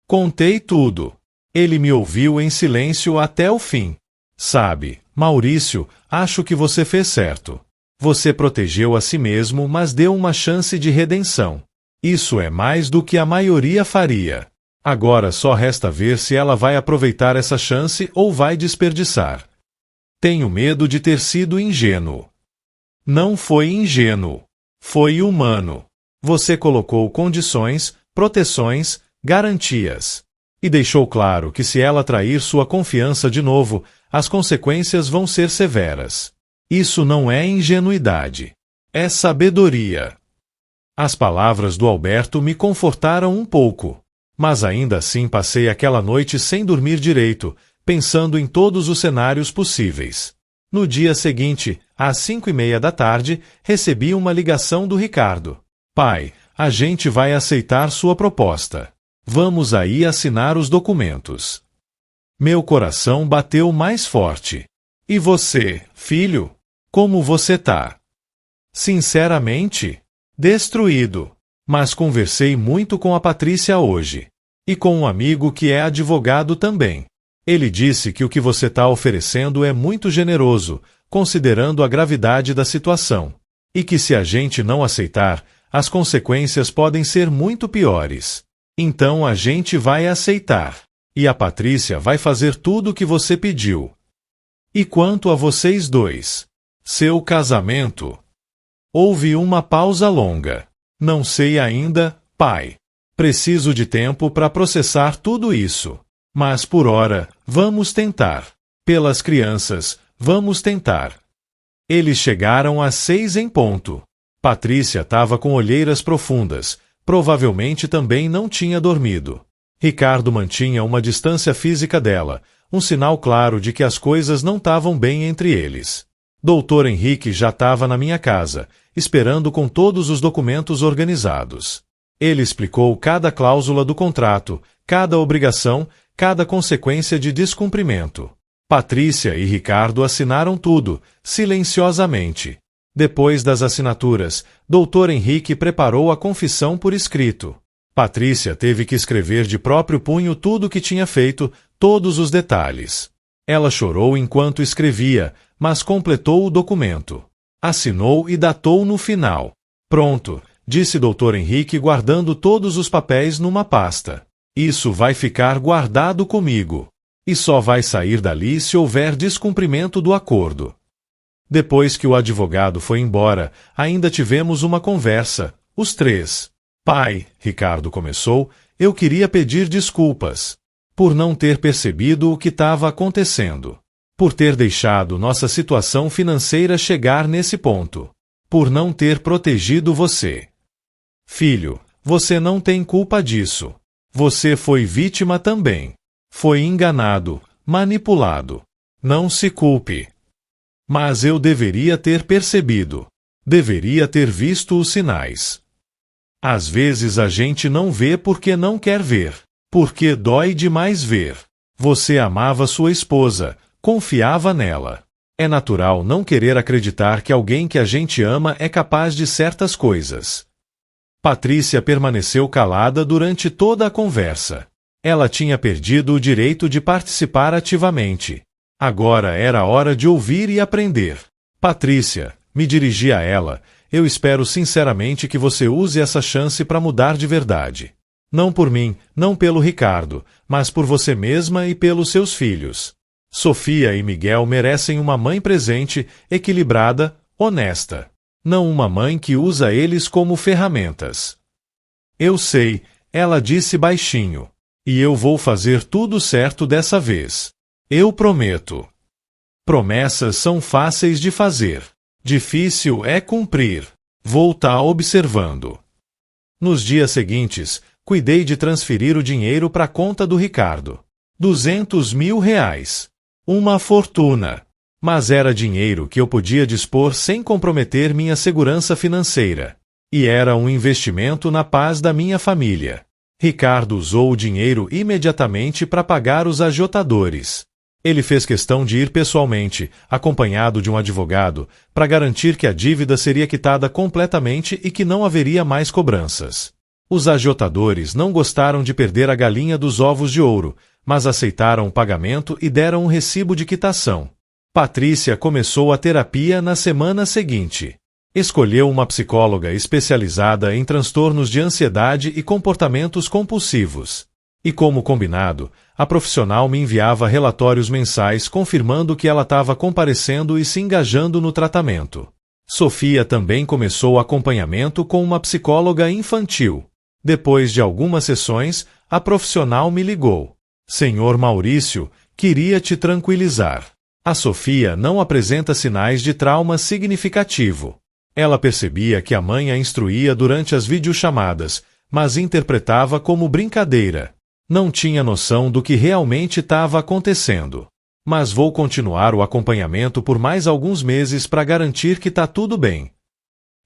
Contei tudo. Ele me ouviu em silêncio até o fim. Sabe, Maurício, acho que você fez certo. Você protegeu a si mesmo, mas deu uma chance de redenção. Isso é mais do que a maioria faria. Agora só resta ver se ela vai aproveitar essa chance ou vai desperdiçar. Tenho medo de ter sido ingênuo. Não foi ingênuo. Foi humano. Você colocou condições, proteções, garantias. E deixou claro que se ela trair sua confiança de novo, as consequências vão ser severas. Isso não é ingenuidade. É sabedoria. As palavras do Alberto me confortaram um pouco. Mas ainda assim passei aquela noite sem dormir direito, pensando em todos os cenários possíveis. No dia seguinte, às 5:30 da tarde, recebi uma ligação do Ricardo. Pai, a gente vai aceitar sua proposta. Vamos aí assinar os documentos. Meu coração bateu mais forte. E você, filho? Como você tá? Sinceramente, destruído. Mas conversei muito com a Patrícia hoje. E com um amigo que é advogado também. Ele disse que o que você está oferecendo é muito generoso, considerando a gravidade da situação. E que se a gente não aceitar, as consequências podem ser muito piores. Então a gente vai aceitar. E a Patrícia vai fazer tudo o que você pediu. E quanto a vocês dois? Seu casamento? Houve uma pausa longa. Não sei ainda, pai. Preciso de tempo para processar tudo isso. Mas por hora, vamos tentar. Pelas crianças, vamos tentar. Eles chegaram às 6 em ponto. Patrícia estava com olheiras profundas. Provavelmente também não tinha dormido. Ricardo mantinha uma distância física dela, um sinal claro de que as coisas não estavam bem entre eles. Dr. Henrique já estava na minha casa, esperando com todos os documentos organizados. Ele explicou cada cláusula do contrato, cada obrigação, cada consequência de descumprimento. Patrícia e Ricardo assinaram tudo, silenciosamente. Depois das assinaturas, Dr. Henrique preparou a confissão por escrito. Patrícia teve que escrever de próprio punho tudo o que tinha feito, todos os detalhes. Ela chorou enquanto escrevia, mas completou o documento. Assinou e datou no final. Pronto, disse Dr. Henrique guardando todos os papéis numa pasta. Isso vai ficar guardado comigo. E só vai sair dali se houver descumprimento do acordo. Depois que o advogado foi embora, ainda tivemos uma conversa, os três. Pai, Ricardo começou, eu queria pedir desculpas. Por não ter percebido o que estava acontecendo. Por ter deixado nossa situação financeira chegar nesse ponto. Por não ter protegido você. Filho, você não tem culpa disso. Você foi vítima também. Foi enganado, manipulado. Não se culpe. Mas eu deveria ter percebido. Deveria ter visto os sinais. Às vezes a gente não vê porque não quer ver. Porque dói demais ver. Você amava sua esposa, confiava nela. É natural não querer acreditar que alguém que a gente ama é capaz de certas coisas. Patrícia permaneceu calada durante toda a conversa. Ela tinha perdido o direito de participar ativamente. Agora era hora de ouvir e aprender. Patrícia, me dirigi a ela, eu espero sinceramente que você use essa chance para mudar de verdade. Não por mim, não pelo Ricardo, mas por você mesma e pelos seus filhos. Sofia e Miguel merecem uma mãe presente, equilibrada, honesta. Não uma mãe que usa eles como ferramentas. Eu sei, ela disse baixinho. E eu vou fazer tudo certo dessa vez. Eu prometo. Promessas são fáceis de fazer. Difícil é cumprir. Vou tá observando. Nos dias seguintes, cuidei de transferir o dinheiro para a conta do Ricardo. R$ 200 mil. Uma fortuna. Mas era dinheiro que eu podia dispor sem comprometer minha segurança financeira. E era um investimento na paz da minha família. Ricardo usou o dinheiro imediatamente para pagar os agiotadores. Ele fez questão de ir pessoalmente, acompanhado de um advogado, para garantir que a dívida seria quitada completamente e que não haveria mais cobranças. Os agiotadores não gostaram de perder a galinha dos ovos de ouro, mas aceitaram o pagamento e deram um recibo de quitação. Patrícia começou a terapia na semana seguinte. Escolheu uma psicóloga especializada em transtornos de ansiedade e comportamentos compulsivos. E como combinado, a profissional me enviava relatórios mensais confirmando que ela estava comparecendo e se engajando no tratamento. Sofia também começou o acompanhamento com uma psicóloga infantil. Depois de algumas sessões, a profissional me ligou. Senhor Maurício, queria te tranquilizar. A Sofia não apresenta sinais de trauma significativo. Ela percebia que a mãe a instruía durante as videochamadas, mas interpretava como brincadeira. Não tinha noção do que realmente estava acontecendo. Mas vou continuar o acompanhamento por mais alguns meses para garantir que está tudo bem.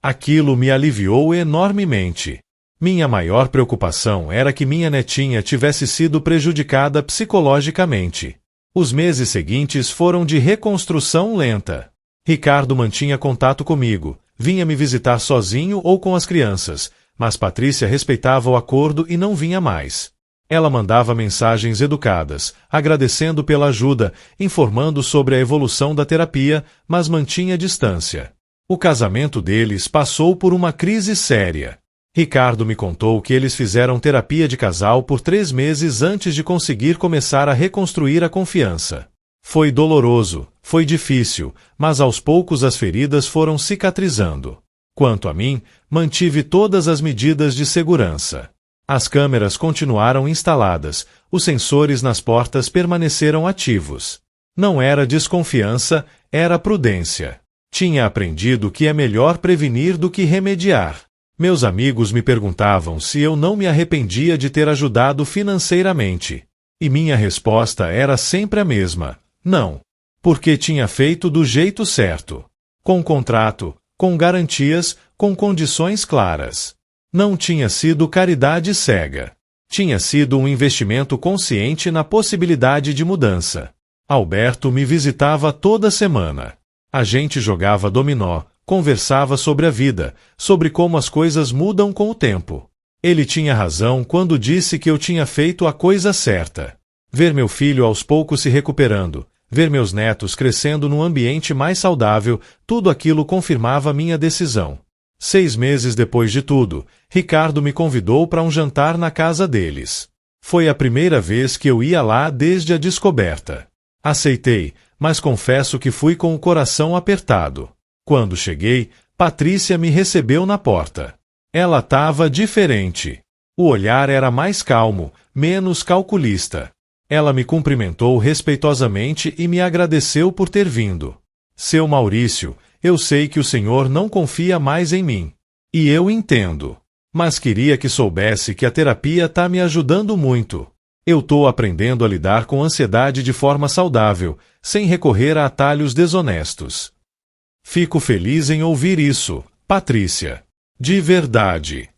Aquilo me aliviou enormemente. Minha maior preocupação era que minha netinha tivesse sido prejudicada psicologicamente. Os meses seguintes foram de reconstrução lenta. Ricardo mantinha contato comigo, vinha me visitar sozinho ou com as crianças, mas Patrícia respeitava o acordo e não vinha mais. Ela mandava mensagens educadas, agradecendo pela ajuda, informando sobre a evolução da terapia, mas mantinha distância. O casamento deles passou por uma crise séria. Ricardo me contou que eles fizeram terapia de casal por 3 meses antes de conseguir começar a reconstruir a confiança. Foi doloroso, foi difícil, mas aos poucos as feridas foram cicatrizando. Quanto a mim, mantive todas as medidas de segurança. As câmeras continuaram instaladas, os sensores nas portas permaneceram ativos. Não era desconfiança, era prudência. Tinha aprendido que é melhor prevenir do que remediar. Meus amigos me perguntavam se eu não me arrependia de ter ajudado financeiramente. E minha resposta era sempre a mesma: não. Porque tinha feito do jeito certo. Com contrato, com garantias, com condições claras. Não tinha sido caridade cega. Tinha sido um investimento consciente na possibilidade de mudança. Alberto me visitava toda semana. A gente jogava dominó, conversava sobre a vida, sobre como as coisas mudam com o tempo. Ele tinha razão quando disse que eu tinha feito a coisa certa. Ver meu filho aos poucos se recuperando, ver meus netos crescendo num ambiente mais saudável, tudo aquilo confirmava minha decisão. 6 meses depois de tudo, Ricardo me convidou para um jantar na casa deles. Foi a primeira vez que eu ia lá desde a descoberta. Aceitei, mas confesso que fui com o coração apertado. Quando cheguei, Patrícia me recebeu na porta. Ela estava diferente. O olhar era mais calmo, menos calculista. Ela me cumprimentou respeitosamente e me agradeceu por ter vindo. Seu Maurício, eu sei que o senhor não confia mais em mim. E eu entendo. Mas queria que soubesse que a terapia está me ajudando muito. Eu estou aprendendo a lidar com ansiedade de forma saudável, sem recorrer a atalhos desonestos. Fico feliz em ouvir isso, Patrícia. De verdade.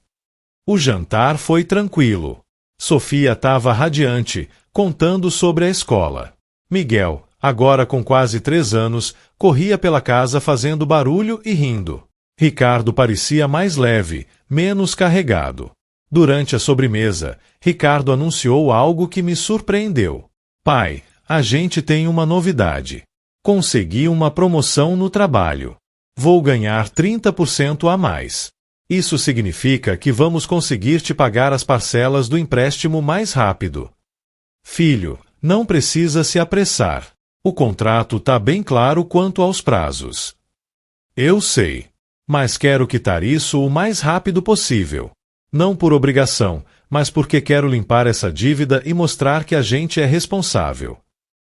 O jantar foi tranquilo. Sofia estava radiante, contando sobre a escola. Miguel, agora com quase 3 anos, corria pela casa fazendo barulho e rindo. Ricardo parecia mais leve, menos carregado. Durante a sobremesa, Ricardo anunciou algo que me surpreendeu. Pai, a gente tem uma novidade. Consegui uma promoção no trabalho. Vou ganhar 30% a mais. Isso significa que vamos conseguir te pagar as parcelas do empréstimo mais rápido. Filho, não precisa se apressar. O contrato está bem claro quanto aos prazos. Eu sei. Mas quero quitar isso o mais rápido possível. Não por obrigação, mas porque quero limpar essa dívida e mostrar que a gente é responsável.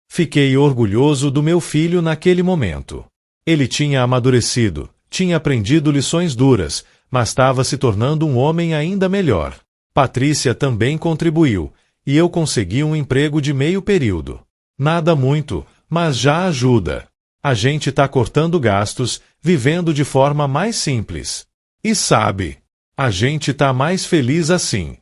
Fiquei orgulhoso do meu filho naquele momento. Ele tinha amadurecido, tinha aprendido lições duras, mas estava se tornando um homem ainda melhor. Patrícia também contribuiu, e eu consegui um emprego de meio período. Nada muito, mas já ajuda. A gente tá cortando gastos, vivendo de forma mais simples. E sabe, a gente tá mais feliz assim.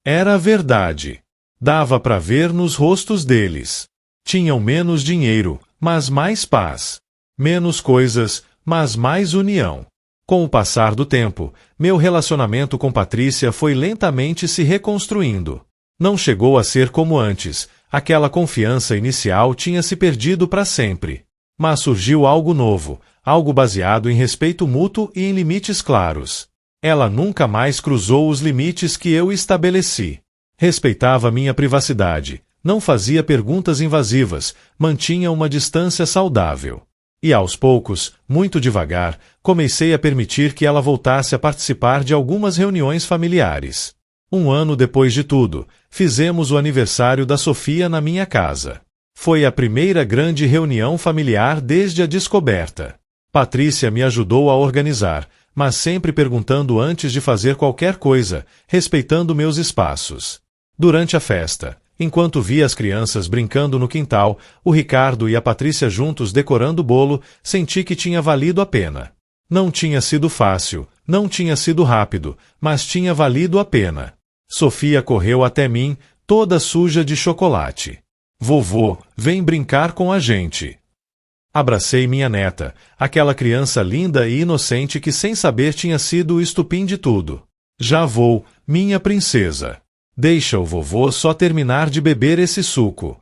Era verdade. Dava pra ver nos rostos deles. Tinham menos dinheiro, mas mais paz. Menos coisas, mas mais união. Com o passar do tempo, meu relacionamento com Patrícia foi lentamente se reconstruindo. Não chegou a ser como antes, aquela confiança inicial tinha se perdido para sempre. Mas surgiu algo novo, algo baseado em respeito mútuo e em limites claros. Ela nunca mais cruzou os limites que eu estabeleci. Respeitava minha privacidade, não fazia perguntas invasivas, mantinha uma distância saudável. E aos poucos, muito devagar, comecei a permitir que ela voltasse a participar de algumas reuniões familiares. 1 ano depois de tudo, fizemos o aniversário da Sofia na minha casa. Foi a primeira grande reunião familiar desde a descoberta. Patrícia me ajudou a organizar, mas sempre perguntando antes de fazer qualquer coisa, respeitando meus espaços. Durante a festa, enquanto via as crianças brincando no quintal, o Ricardo e a Patrícia juntos decorando o bolo, senti que tinha valido a pena. Não tinha sido fácil, não tinha sido rápido, mas tinha valido a pena. Sofia correu até mim, toda suja de chocolate. Vovô, vem brincar com a gente. Abracei minha neta, aquela criança linda e inocente que sem saber tinha sido o estupim de tudo. Já vou, minha princesa. Deixa o vovô só terminar de beber esse suco.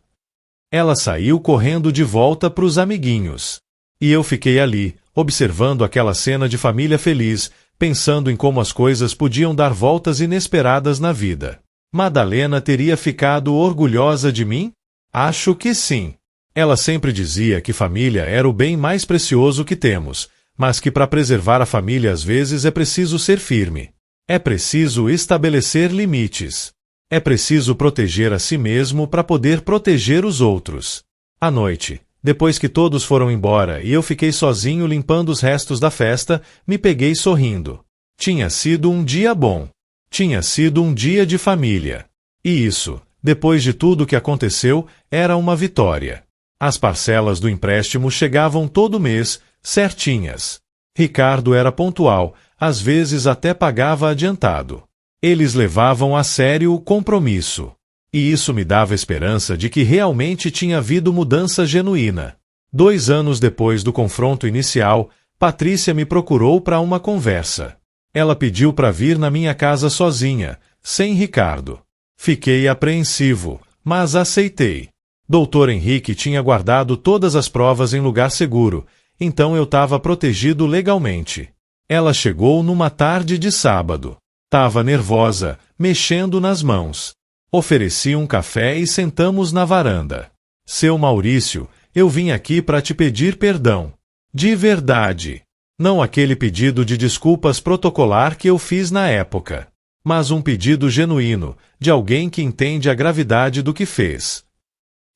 Ela saiu correndo de volta pros amiguinhos. E eu fiquei ali, observando aquela cena de família feliz, pensando em como as coisas podiam dar voltas inesperadas na vida. Madalena teria ficado orgulhosa de mim? Acho que sim. Ela sempre dizia que família era o bem mais precioso que temos, mas que para preservar a família às vezes é preciso ser firme. É preciso estabelecer limites. É preciso proteger a si mesmo para poder proteger os outros. À noite, depois que todos foram embora e eu fiquei sozinho limpando os restos da festa, me peguei sorrindo. Tinha sido um dia bom. Tinha sido um dia de família. E isso, depois de tudo o que aconteceu, era uma vitória. As parcelas do empréstimo chegavam todo mês, certinhas. Ricardo era pontual, às vezes até pagava adiantado. Eles levavam a sério o compromisso. E isso me dava esperança de que realmente tinha havido mudança genuína. 2 anos depois do confronto inicial, Patrícia me procurou para uma conversa. Ela pediu para vir na minha casa sozinha, sem Ricardo. Fiquei apreensivo, mas aceitei. Dr. Henrique tinha guardado todas as provas em lugar seguro, então eu estava protegido legalmente. Ela chegou numa tarde de sábado. Tava nervosa, mexendo nas mãos. Ofereci um café e sentamos na varanda. Seu Maurício, eu vim aqui para te pedir perdão. De verdade. Não aquele pedido de desculpas protocolar que eu fiz na época. Mas um pedido genuíno, de alguém que entende a gravidade do que fez.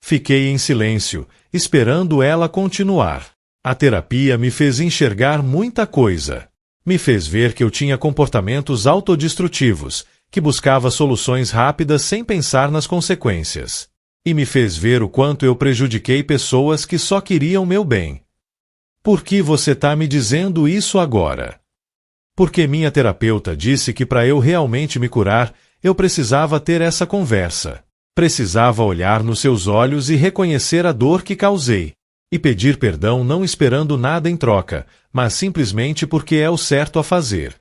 Fiquei em silêncio, esperando ela continuar. A terapia me fez enxergar muita coisa. Me fez ver que eu tinha comportamentos autodestrutivos, que buscava soluções rápidas sem pensar nas consequências. E me fez ver o quanto eu prejudiquei pessoas que só queriam meu bem. Por que você está me dizendo isso agora? Porque minha terapeuta disse que para eu realmente me curar, eu precisava ter essa conversa. Precisava olhar nos seus olhos e reconhecer a dor que causei. E pedir perdão não esperando nada em troca, mas simplesmente porque é o certo a fazer.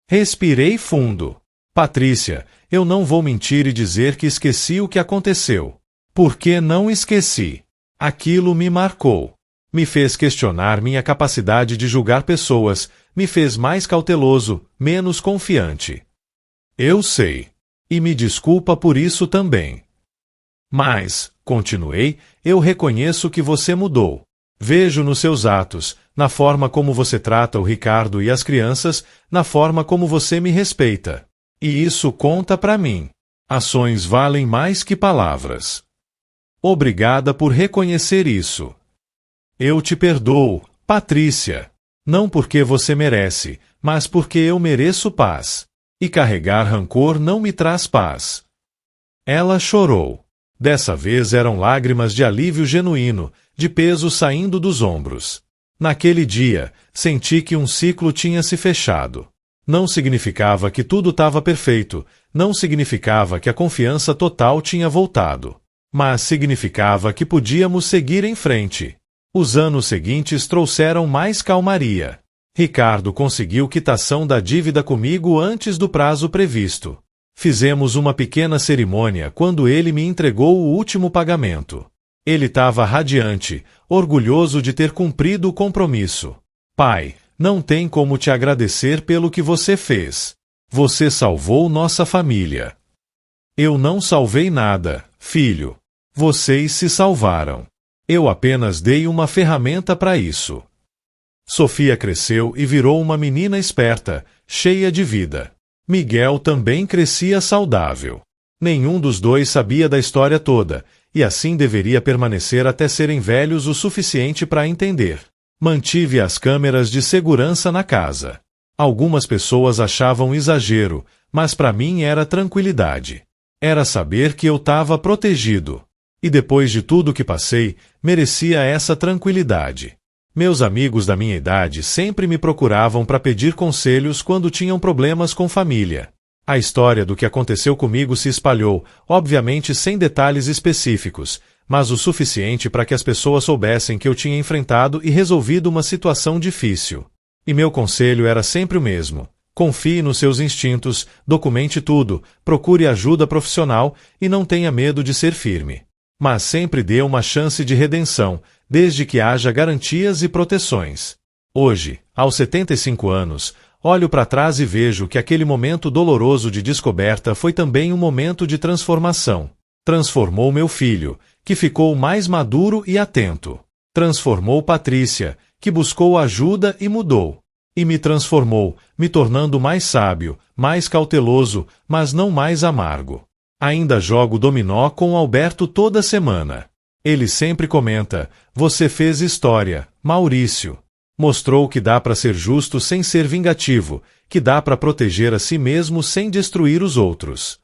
Respirei fundo. Patrícia, eu não vou mentir e dizer que esqueci o que aconteceu. Porque não esqueci. Aquilo me marcou. Me fez questionar minha capacidade de julgar pessoas, me fez mais cauteloso, menos confiante. Eu sei. E me desculpa por isso também. Mas, continuei, eu reconheço que você mudou. Vejo nos seus atos, na forma como você trata o Ricardo e as crianças, na forma como você me respeita. E isso conta para mim. Ações valem mais que palavras. Obrigada por reconhecer isso. Eu te perdoo, Patrícia. Não porque você merece, mas porque eu mereço paz. E carregar rancor não me traz paz. Ela chorou. Dessa vez eram lágrimas de alívio genuíno, de peso saindo dos ombros. Naquele dia, senti que um ciclo tinha se fechado. Não significava que tudo estava perfeito, não significava que a confiança total tinha voltado. Mas significava que podíamos seguir em frente. Os anos seguintes trouxeram mais calmaria. Ricardo conseguiu quitação da dívida comigo antes do prazo previsto. Fizemos uma pequena cerimônia quando ele me entregou o último pagamento. Ele estava radiante, orgulhoso de ter cumprido o compromisso. Pai, não tem como te agradecer pelo que você fez. Você salvou nossa família. Eu não salvei nada, filho. Vocês se salvaram. Eu apenas dei uma ferramenta para isso. Sofia cresceu e virou uma menina esperta, cheia de vida. Miguel também crescia saudável. Nenhum dos dois sabia da história toda, e assim deveria permanecer até serem velhos o suficiente para entender. Mantive as câmeras de segurança na casa. Algumas pessoas achavam exagero, mas para mim era tranquilidade. Era saber que eu estava protegido. E depois de tudo que passei, merecia essa tranquilidade. Meus amigos da minha idade sempre me procuravam para pedir conselhos quando tinham problemas com família. A história do que aconteceu comigo se espalhou, obviamente sem detalhes específicos, mas o suficiente para que as pessoas soubessem que eu tinha enfrentado e resolvido uma situação difícil. E meu conselho era sempre o mesmo. Confie nos seus instintos, documente tudo, procure ajuda profissional e não tenha medo de ser firme. Mas sempre dê uma chance de redenção, desde que haja garantias e proteções. Hoje, aos 75 anos, olho para trás e vejo que aquele momento doloroso de descoberta foi também um momento de transformação. Transformou meu filho, que ficou mais maduro e atento. Transformou Patrícia, que buscou ajuda e mudou. E me transformou, me tornando mais sábio, mais cauteloso, mas não mais amargo. Ainda jogo dominó com Alberto toda semana. Ele sempre comenta: você fez história, Maurício. Mostrou que dá para ser justo sem ser vingativo, que dá para proteger a si mesmo sem destruir os outros.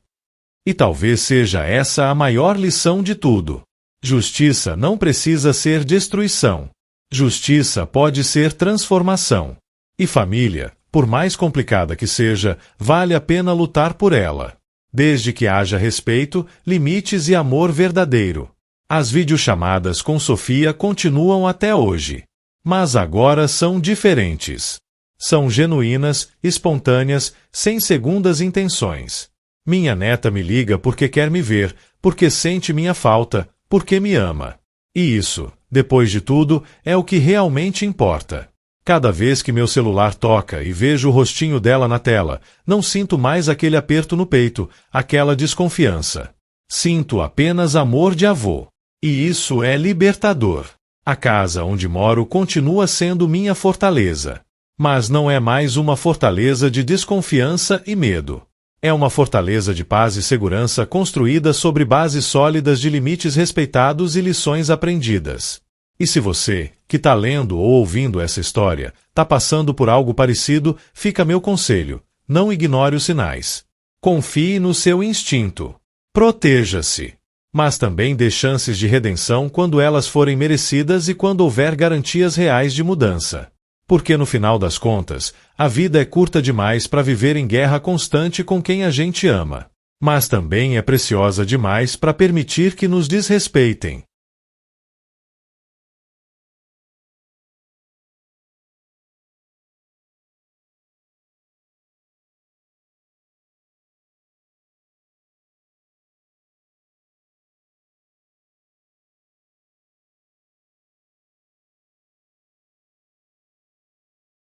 E talvez seja essa a maior lição de tudo. Justiça não precisa ser destruição. Justiça pode ser transformação. E família, por mais complicada que seja, vale a pena lutar por ela. Desde que haja respeito, limites e amor verdadeiro. As videochamadas com Sofia continuam até hoje. Mas agora são diferentes. São genuínas, espontâneas, sem segundas intenções. Minha neta me liga porque quer me ver, porque sente minha falta, porque me ama. E isso, depois de tudo, é o que realmente importa. Cada vez que meu celular toca e vejo o rostinho dela na tela, não sinto mais aquele aperto no peito, aquela desconfiança. Sinto apenas amor de avô. E isso é libertador. A casa onde moro continua sendo minha fortaleza. Mas não é mais uma fortaleza de desconfiança e medo. É uma fortaleza de paz e segurança construída sobre bases sólidas de limites respeitados e lições aprendidas. E se você, que está lendo ou ouvindo essa história, está passando por algo parecido, fica meu conselho: não ignore os sinais. Confie no seu instinto. Proteja-se. Mas também dê chances de redenção quando elas forem merecidas e quando houver garantias reais de mudança. Porque no final das contas, a vida é curta demais para viver em guerra constante com quem a gente ama. Mas também é preciosa demais para permitir que nos desrespeitem.